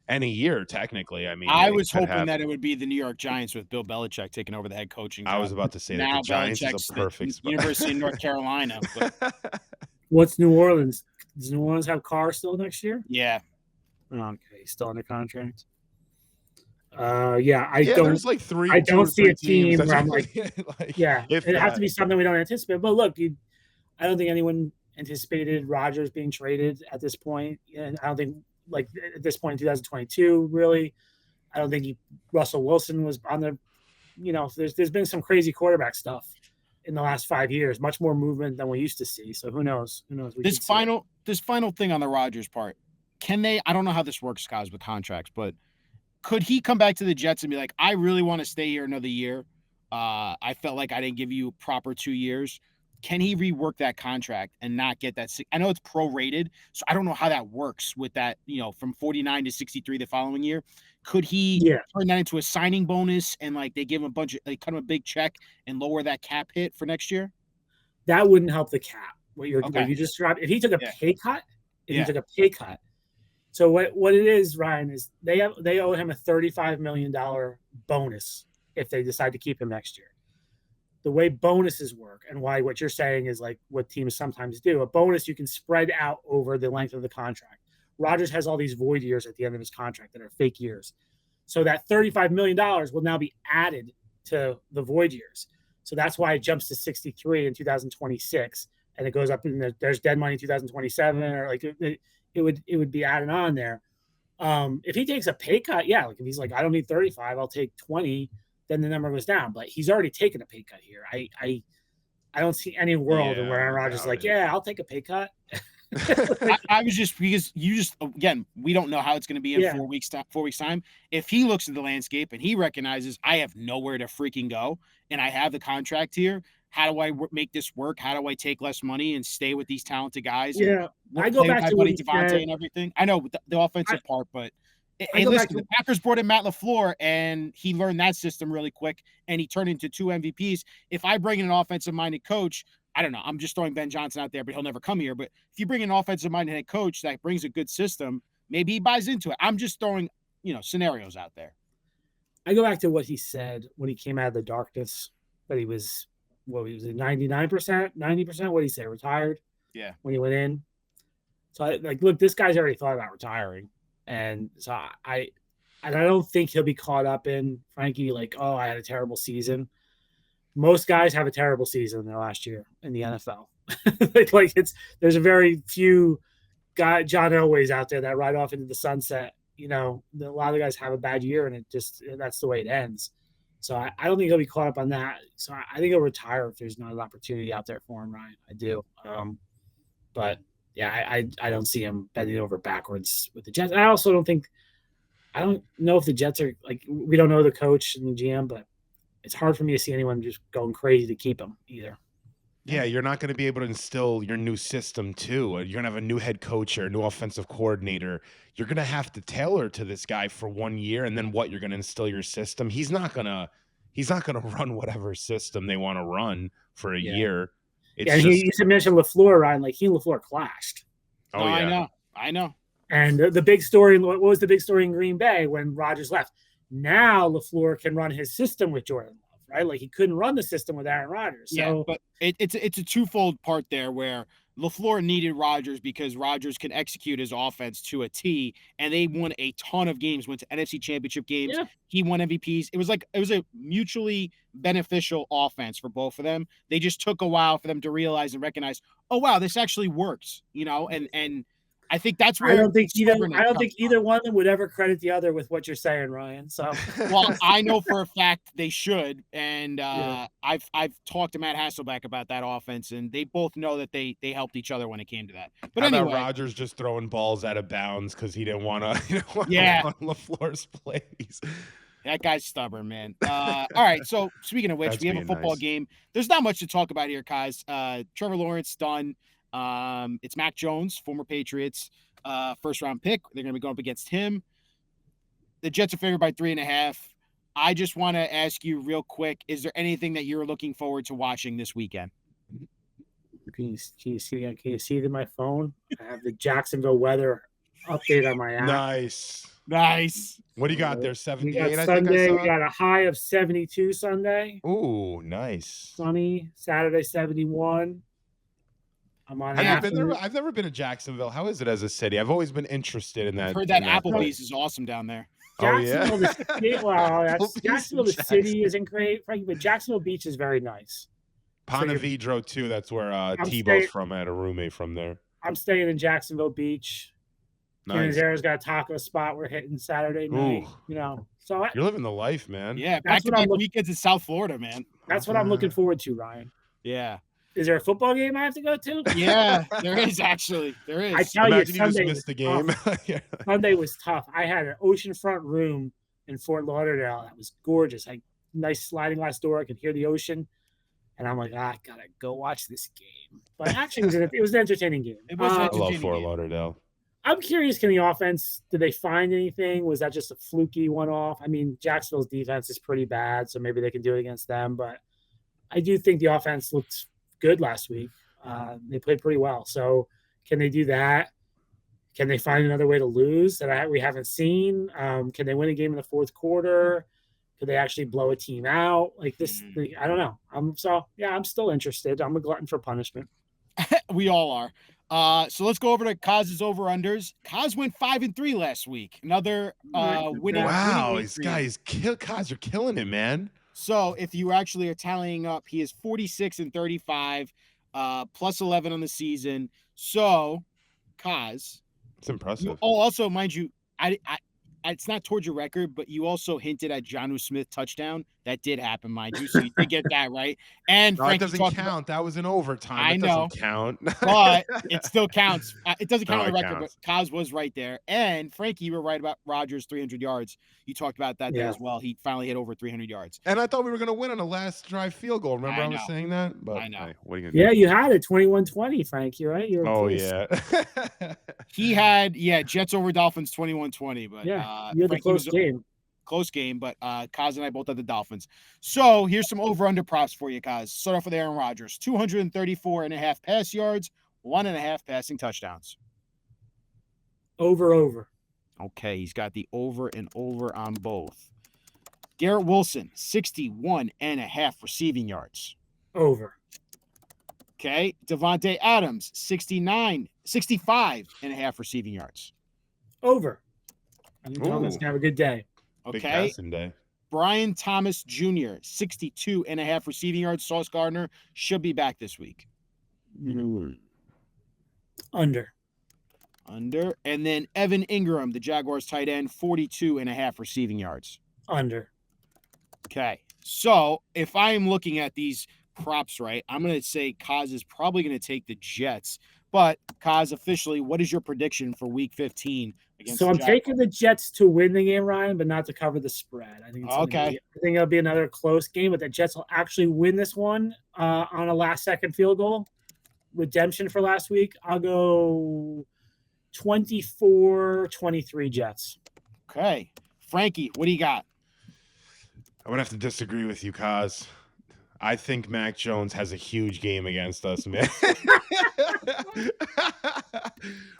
any year, technically. I mean, I was hoping that it would be the New York Giants with Bill Belichick taking over the head coaching job. I was about to say that the Giants is a perfect spot. University of North Carolina. But... What's New Orleans? Does New Orleans have Carr still next year? Yeah. Okay, still under contract. There's like three. I don't see a team where I'm like, it has to be something we don't anticipate. But look, I don't think anyone anticipated Rodgers being traded at this point, and I don't think at this point in 2022, really, I don't think Russell Wilson was on the. There's been some crazy quarterback stuff in the last 5 years, much more movement than we used to see. So who knows? This final thing on the Rodgers part, can they? I don't know how this works, guys, with contracts, but. Could he come back to the Jets and be like, I really want to stay here another year? I felt like I didn't give you proper 2 years. Can he rework that contract and not get that? I know it's prorated, so I don't know how that works with that, from 49 to 63 the following year. Could he turn that into a signing bonus and they give him cut him a big check and lower that cap hit for next year? That wouldn't help the cap. What you just described. If he took a pay cut, so what it is, Ryan, is they owe him a $35 million bonus if they decide to keep him next year. The way bonuses work and why what you're saying is like what teams sometimes do, a bonus you can spread out over the length of the contract. Rodgers has all these void years at the end of his contract that are fake years. So that $35 million will now be added to the void years. So that's why it jumps to 63 in 2026 and it goes up there's dead money in 2027 or it would be added on there. If he takes a pay cut, if he's like, I don't need 35, I'll take 20, then the number goes down. But he's already taken a pay cut here. I don't see any world where Aaron Rodgers is like, I'll take a pay cut. I was just because again, we don't know how it's going to be in 4 weeks. 4 weeks time. If he looks at the landscape and he recognizes I have nowhere to freaking go, and I have the contract here, how do I make this work? How do I take less money and stay with these talented guys? Yeah, I go back to buddy Devontae and everything. I know the offensive part, but hey, listen, the Packers brought in Matt LaFleur, and he learned that system really quick, and he turned into 2 MVPs. If I bring in an offensive-minded coach, I don't know. I'm just throwing Ben Johnson out there, but he'll never come here. But if you bring an offensive-minded head coach that brings a good system, maybe he buys into it. I'm just throwing, scenarios out there. I go back to what he said when he came out of the darkness, that he was, what he was at 99%, 90%. What did he say? Retired? Yeah. When he went in. So look, this guy's already thought about retiring. And so I don't think he'll be caught up in Frankie, oh, I had a terrible season. Most guys have a terrible season in their last year in the NFL. There's a very few John Elways out there that ride off into the sunset. A lot of guys have a bad year, and that's the way it ends. So I don't think he'll be caught up on that. So I think he'll retire if there's not an opportunity out there for him, Ryan. I do. But yeah, I don't see him bending over backwards with the Jets. I also I don't know if the Jets are we don't know the coach and the GM, but it's hard for me to see anyone just going crazy to keep him either. Yeah, you're not going to be able to instill your new system too. You're going to have a new head coach or a new offensive coordinator. You're going to have to tailor to this guy for 1 year, and then you're going to instill your system. He's not going to run whatever system they want to run for a year. You mentioned LaFleur, Ryan. He and LaFleur clashed. Oh, yeah. I know. And the big story, what was the big story in Green Bay when Rodgers left? Now LaFleur can run his system with Jordan Love, right? He couldn't run the system with Aaron Rodgers. So, but it's a twofold part there where LaFleur needed Rodgers because Rodgers can execute his offense to a T, and they won a ton of games, went to NFC Championship games. Yeah. He won MVPs. It was a mutually beneficial offense for both of them. They just took a while for them to realize and recognize, oh wow, this actually works, and I think that's where I don't think either one of them would ever credit the other with what you're saying, Ryan. So, well, I know for a fact they should, and I've talked to Matt Hasselbeck about that offense, and they both know that they helped each other when it came to that. But How anyway, about Rodgers just throwing balls out of bounds because he didn't want to, on LaFleur's plays. That guy's stubborn, man. All right. So speaking of which, we have a football game. There's not much to talk about here, guys. Trevor Lawrence done. It's Mac Jones, former Patriots, first round pick. They're going to be going up against him. The Jets are favored by 3.5. I just want to ask you real quick, is there anything that you're looking forward to watching this weekend? Can you see it in my phone? I have the Jacksonville weather update on my app. Nice. What do you got there? 78, I think I saw? We got a high of 72 Sunday. Ooh, nice. Sunny. Saturday, 71. I've never been to Jacksonville. How is it as a city? I've always been interested in that. I've heard that Applebee's is awesome down there. Jacksonville, Jacksonville, the city isn't great, Frankie, but Jacksonville Beach is very nice. Ponte Vedra too. That's where Tebow's from. I had a roommate from there. I'm staying in Jacksonville Beach. Nice. Canizera's got a taco spot we're hitting Saturday night. So you're living the life, man. Yeah, back-to-back weekends in South Florida, man. That's what I'm looking forward to, Ryan. Yeah. Is there a football game I have to go to? Yeah, there is actually. There is. I tell you, Sunday just missed the game. Sunday was tough. I had an oceanfront room in Fort Lauderdale that was gorgeous. Nice sliding glass door. I could hear the ocean. And I'm like, I gotta go watch this game. But actually, it was an entertaining game. It was an entertaining I love Fort Lauderdale. I'm curious, can the offense, did they find anything? Was that just a fluky one-off? I mean, Jacksonville's defense is pretty bad, so maybe they can do it against them. But I do think the offense looked good last week. They played pretty well. So can they do that? Can they find another way to lose that we haven't seen? Can they win a game in the fourth quarter? Could they actually blow a team out like this? I don't know. I'm still interested. I'm a glutton for punishment. We all are. So let's go over to Coz's over-unders. Coz went 5-3 last week. Another winning. Wow, Coz, you're killing it, man. So if you actually are tallying up, he is 46-35, plus 11 on the season. So, Coz, it's impressive. Also, mind you, I it's not towards your record, but you also hinted at Jonnu Smith touchdown That did happen, mind you. So you did get that right. And No, it Frankie doesn't talked count. about, That was in overtime. I It know, doesn't count. but it still counts. It doesn't count No, on the it record, counts. but Coz was right there. And Frankie, you were right about Rodgers 300 yards. You talked about that there as well. He finally hit over 300 yards. And I thought we were going to win on a last drive field goal. Remember I was know. saying that? But I know. hey, what are you going to do? Yeah, you had it 21-20, Frank. You're right. You were close. Yeah. He had, Jets over Dolphins 21-20. But yeah, you had the close game. Close game, but Coz and I both had the Dolphins. So here's some over-under props for you, Coz. Start off with Aaron Rodgers. 234.5 pass yards, 1.5 passing touchdowns. Over. Okay, he's got the over and over on both. Garrett Wilson, 61.5 receiving yards. Over. Okay, Devontae Adams, 65.5 receiving yards. Over. I think Thomas can have a good day. Okay. Day. Brian Thomas Jr., 62.5 receiving yards. Sauce Gardner should be back this week. Under. And then Evan Ingram, the Jaguars tight end, 42.5 receiving yards. Under. Okay. So if I am looking at these props right, I'm going to say Coz is probably going to take the Jets. But Coz, officially, what is your prediction for Week 15? So I'm taking the Jets to win the game, Ryan, but not to cover the spread. I think I think it'll be another close game, but the Jets will actually win this one on a last-second field goal. Redemption for last week. I'll go 24-23 Jets. Okay. Frankie, what do you got? I'm going to have to disagree with you, Coz. I think Mac Jones has a huge game against us, man.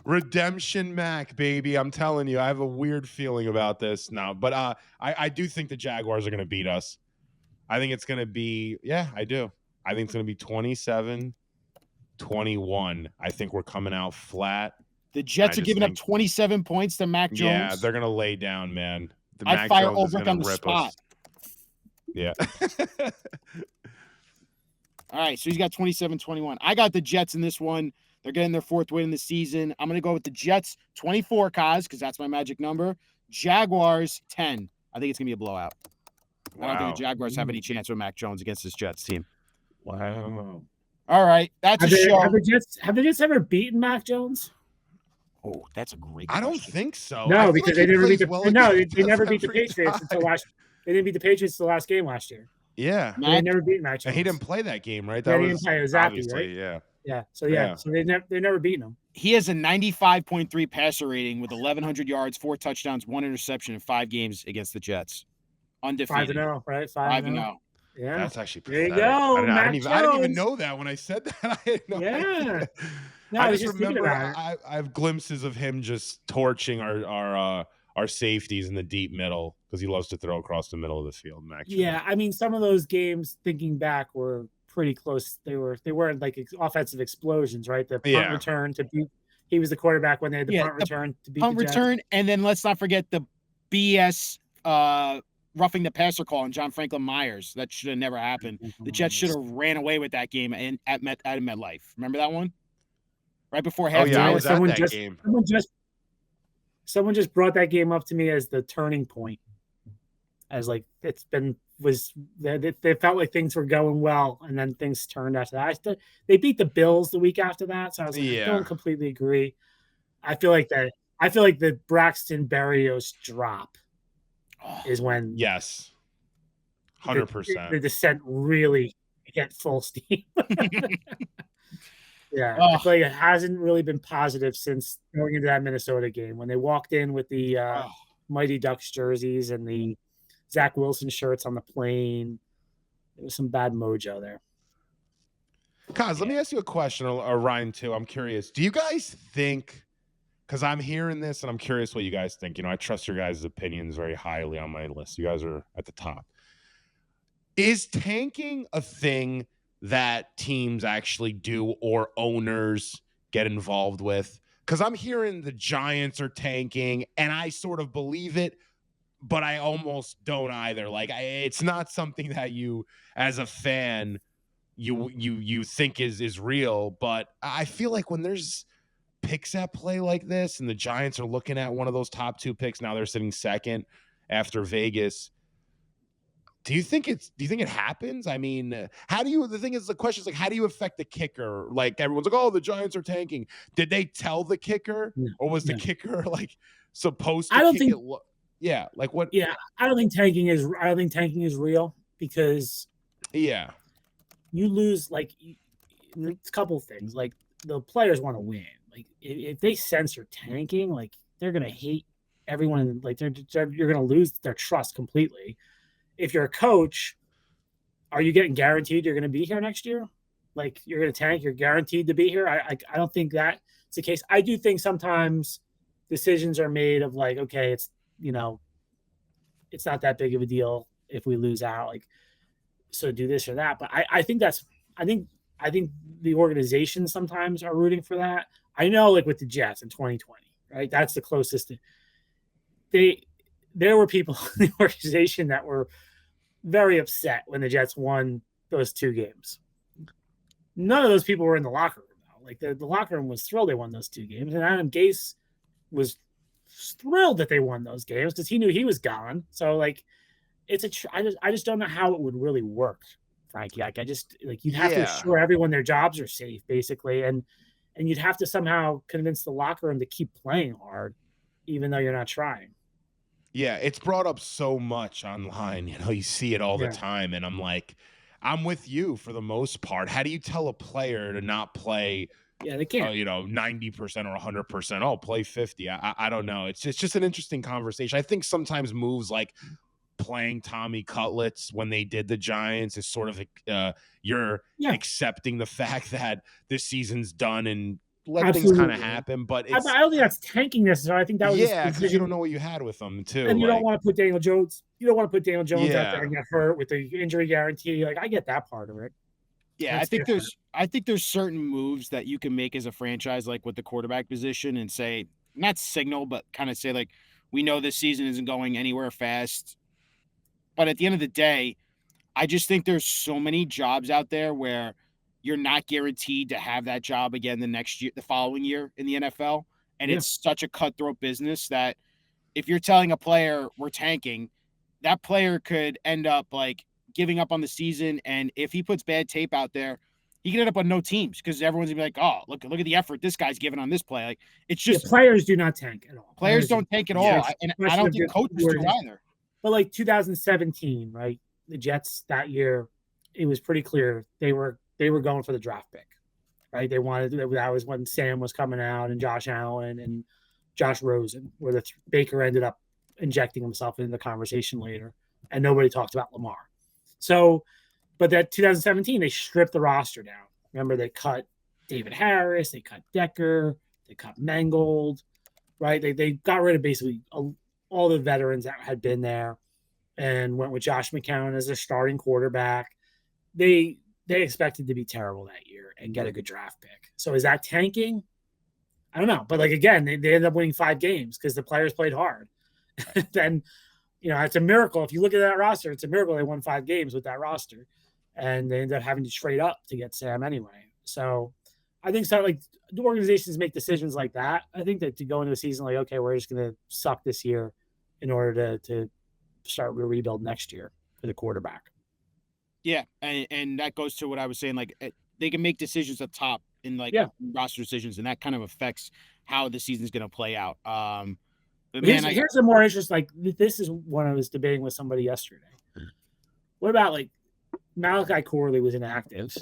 Redemption Mac, baby. I'm telling you, I have a weird feeling about this now. But I do think the Jaguars are going to beat us. I think it's going to be, I do. I think it's going to be 27-21. I think we're coming out flat. The Jets are giving up 27 points to Mac Jones. Yeah, they're going to lay down, man. I'd fire Ulbrich on the spot. Us. Yeah. All right, so he's got 27-21. I got the Jets in this one. They're getting their 4th win in the season. I'm going to go with the Jets 24, Coz, because that's my magic number. Jaguars 10. I think it's going to be a blowout. Wow. I don't think the Jaguars have any chance with Mac Jones against this Jets team. Wow. All right, that's show. Have the Jets ever beaten Mac Jones? Oh, that's a great question. I don't think so. No, because they never beat they never beat the Patriots until last. They didn't beat the Patriots the last game last year. Yeah, they never beat Mac Jones. And he didn't play that game, right? That was Zappy, right? Yeah. So they never beaten him. He has a 95.3 passer rating with 1,100 yards, 4 touchdowns, 1 interception in 5 games against the Jets. Undefeated. 5-0, right? 5-0. Yeah, that's actually pathetic. There you go. I didn't even know that when I said that. I didn't know. Yeah. No, I just remember I have glimpses of him just torching our safeties in the deep middle because he loves to throw across the middle of the field. Max. Yeah, I mean, some of those games, thinking back, were pretty close. They weren't like offensive explosions, right? The punt return to beat. He was the quarterback when they had the punt return to beat punt the Jets. return, and then let's not forget the BS roughing the passer call on John Franklin Myers. That should have never happened. The Jets should have ran away with that game at MetLife. Remember that one? Right before halftime. Oh yeah, I was at that game. Someone just brought that game up to me as the turning point. As like they felt like things were going well, and then things turned after that. They beat the Bills the week after that, so I was like, I don't completely agree. I feel like the Braxton Berrios drop is when 100% the descent really hit full steam. Yeah, I feel like it hasn't really been positive since going into that Minnesota game when they walked in with the Mighty Ducks jerseys and the Zach Wilson shirts on the plane. There was some bad mojo there. Coz, let me ask you a question, or Ryan too. I'm curious. Do you guys think? Because I'm hearing this and I'm curious what you guys think. You know, I trust your guys' opinions very highly on my list. You guys are at the top. Is tanking a thing that teams actually do or owners get involved with? Because I'm hearing the Giants are tanking and I sort of believe it, but I almost don't either. Like it's not something that you as a fan you think is real, but I feel like when there's picks at play like this and the Giants are looking at one of those top 2 picks, now they're sitting second after Vegas. Do you think it happens? I mean, the question is like, how do you affect the kicker? Like everyone's like, oh, the Giants are tanking. Did they tell the kicker, or was the kicker like supposed to kick it? Yeah, like what? Yeah, I don't think tanking is real because you lose it's a couple of things. Like the players want to win. Like if they sense you're tanking, like they're gonna hate everyone. Like you're gonna lose their trust completely. If you're a coach, are you getting guaranteed you're going to be here next year? Like you're going to tank, you're guaranteed to be here. I don't think that's the case. I do think sometimes decisions are made of like, okay, it's not that big of a deal if we lose out. Like, so do this or that. But I think the organizations sometimes are rooting for that. I know, like with the Jets in 2020, right? That's the closest. There were people in the organization that were very upset when the Jets won those 2 games. None of those people were in the locker room, though. Like the locker room was thrilled they won those 2 games, and Adam Gase was thrilled that they won those games because he knew he was gone. So like, I just don't know how it would really work, Frankie. Like you'd have to assure everyone their jobs are safe, basically, and you'd have to somehow convince the locker room to keep playing hard, even though you're not trying. Yeah, it's brought up so much online. You see it all the time. And I'm like, I'm with you for the most part. How do you tell a player to not play, they can't. 90% or 100%? Oh, play 50. I don't know. It's just an interesting conversation. I think sometimes moves like playing Tommy Cutlets when they did the Giants is sort of you're accepting the fact that this season's done and let things kind of happen, but I don't think that's tanking necessarily. I think that was because you don't know what you had with them too, and you don't want to put Daniel Jones. You don't want to put Daniel Jones out there and get hurt with the injury guarantee. Like I get that part of it. Yeah, I think there's certain moves that you can make as a franchise, like with the quarterback position, and say not signal, but kind of say like, we know this season isn't going anywhere fast. But at the end of the day, I just think there's so many jobs out there where you're not guaranteed to have that job again the following year in the NFL. And it's such a cutthroat business that if you're telling a player we're tanking, that player could end up like giving up on the season. And if he puts bad tape out there, he can end up on no teams because everyone's gonna be like, oh, look at the effort this guy's giving on this play. Like it's just players do not tank at all. Players don't tank at all. And I don't think coaches do either. But like 2017, right? The Jets that year, it was pretty clear they were going for the draft pick, right? That was when Sam was coming out and Josh Allen and Josh Rosen, where Baker ended up injecting himself into the conversation later, and nobody talked about Lamar. So, but that 2017, they stripped the roster down. Remember, they cut David Harris, they cut Decker, they cut Mangold, right? They got rid of basically all the veterans that had been there and went with Josh McCown as their starting quarterback. They expected to be terrible that year and get a good draft pick. So is that tanking? I don't know. But like, again, they ended up winning 5 games because the players played hard. Then, it's a miracle. If you look at that roster, it's a miracle they won 5 games with that roster. And they ended up having to trade up to get Sam anyway. So I think like the organizations make decisions like that. I think that to go into a season like, okay, we're just going to suck this year in order to start a rebuild next year for the quarterback. Yeah, and that goes to what I was saying. Like they can make decisions up top in roster decisions, and that kind of affects how the season's going to play out. But here's a more interest. Like this is one I was debating with somebody yesterday. What about like Malachi Corley was inactive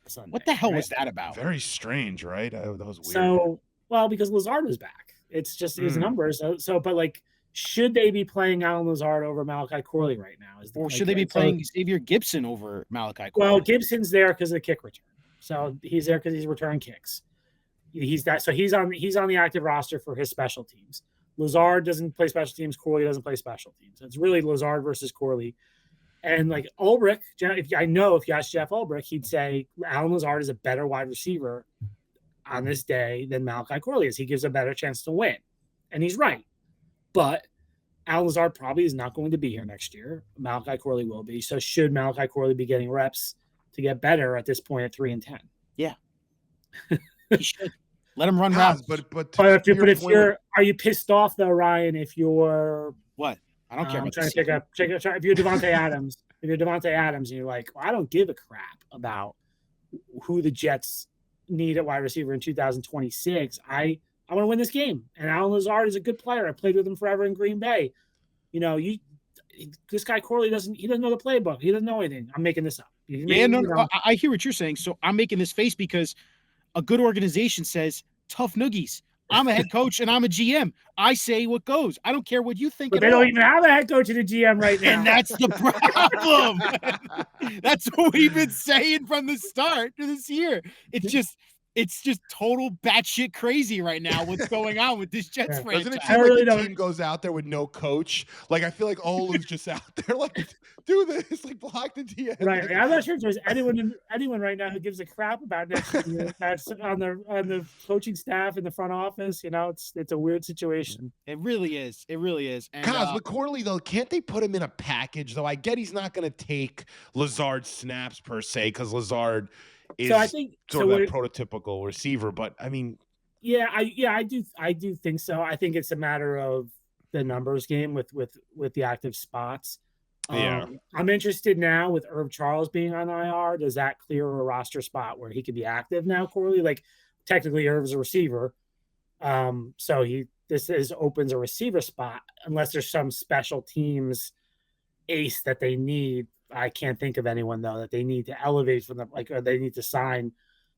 Sunday? What the hell was that about? Very strange, right? That was weird. So, because Lazard was back. It's just his numbers. So, but like, should they be playing Allen Lazard over Malachi Corley right now? Or should they be playing Xavier Gibson over Malachi Corley? Well, Gibson's there because of the kick return. So he's there because he's returning kicks. He's on the active roster for his special teams. Lazard doesn't play special teams. Corley doesn't play special teams. It's really Lazard versus Corley. And like Ulbrich, if you ask Jeff Ulbrich, he'd say Allen Lazard is a better wide receiver on this day than Malachi Corley is. He gives a better chance to win. And he's right. But Allen Lazard probably is not going to be here next year. Malachi Corley will be. So should Malachi Corley be getting reps to get better at this point at 3-10? Yeah. He should. Let him run routes. Are you pissed off though, Ryan, if you're what? I don't care. I'm trying to pick up if you're Devontae Adams if you're Devontae Adams and you're like, well, I don't give a crap about who the Jets need at wide receiver in 2026. I want to win this game. And Alan Lazard is a good player. I played with him forever in Green Bay. This guy Corley doesn't know the playbook. He doesn't know anything. I'm making this up. I hear what you're saying. So I'm making this face because a good organization says tough noogies. I'm a head coach and I'm a GM. I say what goes. I don't care what you think. But they don't even have a head coach and a GM right now. And that's the problem. That's what we've been saying from the start of this year. It's just total batshit crazy right now. What's going on with this Jets franchise? Doesn't it seem like the team goes out there with no coach? Like, I feel like Olu's just out there, like, do this, like, block the DM. Right. I'm not sure if there's anyone right now who gives a crap about next year that's on the coaching staff in the front office. It's a weird situation. It really is. It really is. And, Coz, with Corley, though, can't they put him in a package, though? I get he's not going to take Lazard's snaps per se, because Lazard is that prototypical receiver, but I mean, I do think so. I think it's a matter of the numbers game with the active spots. I'm interested now with Herb Charles being on IR. Does that clear a roster spot where he could be active now, Corley? Like, technically Herb's a receiver, so this opens a receiver spot unless there's some special teams ace that they need. I can't think of anyone, though, that they need to elevate from or they need to sign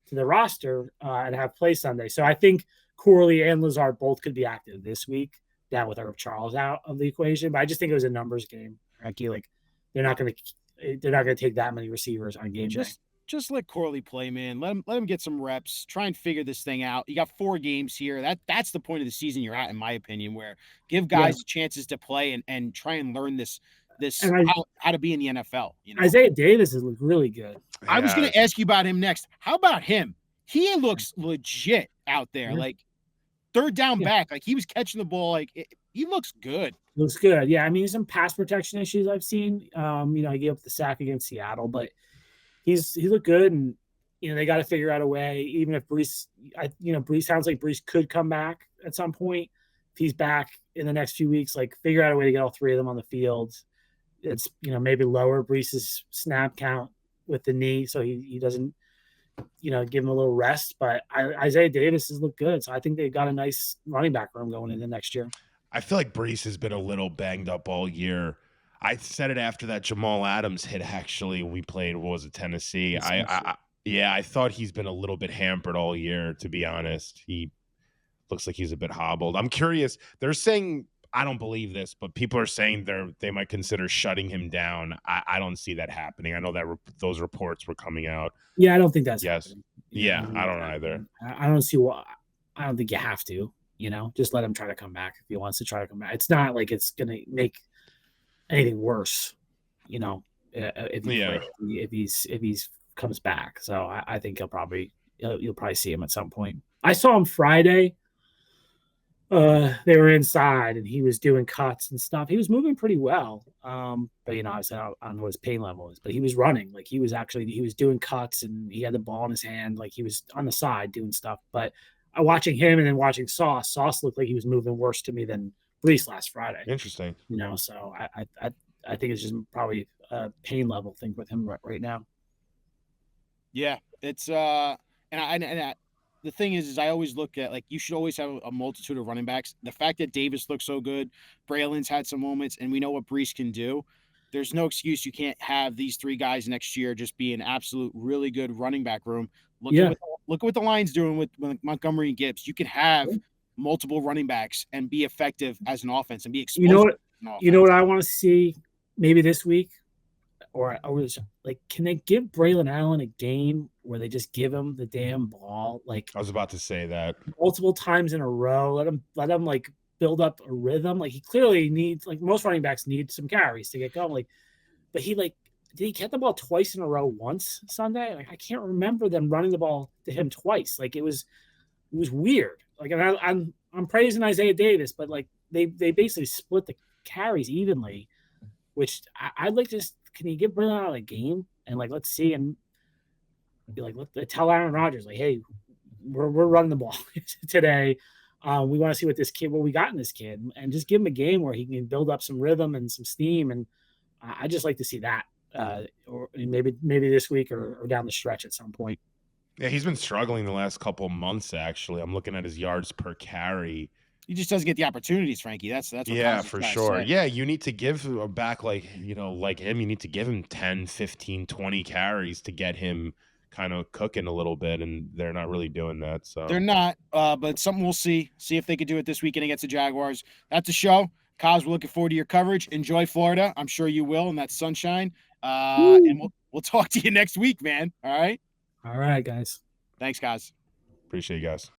to the roster and have play Sunday. So I think Corley and Lazard both could be active this week, down with Herb Charles out of the equation. But I just think it was a numbers game, Frankie. Like, they're not going to take that many receivers on game day. Just let Corley play, man. Let him get some reps. Try and figure this thing out. You got 4 games here. That's the point of the season you're at, in my opinion, where give guys chances to play and try and learn how to be in the NFL. Isaiah Davis has looked really good. I was going to ask you about him next. How about him? He looks legit out there. Like, third down back. Like, he was catching the ball. Like, he looks good. Looks good. Yeah, I mean, some pass protection issues I've seen. He gave up the sack against Seattle, but he looked good, and they got to figure out a way. Even if Brees sounds like Brees could come back at some point. If he's back in the next few weeks, like, figure out a way to get all 3 of them on the field. It's maybe lower Brees's snap count with the knee, so he doesn't give him a little rest. But Isaiah Davis has looked good, so I think they've got a nice running back room going into next year. I feel like Brees has been a little banged up all year. I said it after that Jamal Adams hit. Actually, we played, what was it, Tennessee? I thought he's been a little bit hampered all year. To be honest, he looks like he's a bit hobbled. I'm curious. They're saying, I don't believe this, but people are saying they might consider shutting him down. I don't see that happening. I know that those reports were coming out. Yeah, I don't think that's happening. Yeah, I don't either. I don't see why. I don't think you have to. Just let him try to come back if he wants to try to come back. It's not like it's going to make anything worse. If he's comes back. So I think you'll probably see him at some point. I saw him Friday. They were inside and he was doing cuts and stuff. He was moving pretty well. But obviously I don't know what his pain level is, but he was running. Like, he was doing cuts and he had the ball in his hand. Like, he was on the side doing stuff. But watching him and then watching Sauce looked like he was moving worse to me than Brees last Friday. Interesting. So I think it's just probably a pain level thing with him right now. Yeah, it's the thing is I always look at, like, you should always have a multitude of running backs. The fact that Davis looks so good, Braylon's had some moments, and we know what Brees can do. There's no excuse you can't have these 3 guys next year just be an absolute really good running back room. Look at what the Lions doing with Montgomery and Gibbs. You can have multiple running backs and be effective as an offense and be explosive. You know what I want to see maybe this week? Or like, can they give Braylon Allen a game where they just give him the damn ball? Like, I was about to say that multiple times in a row. Let him like build up a rhythm. Like, he clearly needs, like most running backs need some carries to get going. Like, but did he get the ball twice in a row once Sunday? Like, I can't remember them running the ball to him twice. Like, it was weird. Like, and I'm praising Isaiah Davis, but like they basically split the carries evenly, which I'd like to. Can you give Braylon out a game and like, let's see, and be like, tell Aaron Rodgers, like, hey, we're running the ball today. We want to see what we got in this kid, and just give him a game where he can build up some rhythm and some steam. And I just like to see that or maybe this week or down the stretch at some point. Yeah, he's been struggling the last couple months. Actually, I'm looking at his yards per carry. He just doesn't get the opportunities, Frankie. That's what yeah, for sure. Yeah, you need to give a back like him. You need to give him 10, 15, 20 carries to get him kind of cooking a little bit, and they're not really doing that. So they're not, but something we'll see if they can do it this weekend against the Jaguars. That's a show. Coz, we're looking forward to your coverage. Enjoy Florida. I'm sure you will in that sunshine. And we'll talk to you next week, man. All right. All right, guys. Thanks, Coz. Appreciate you guys.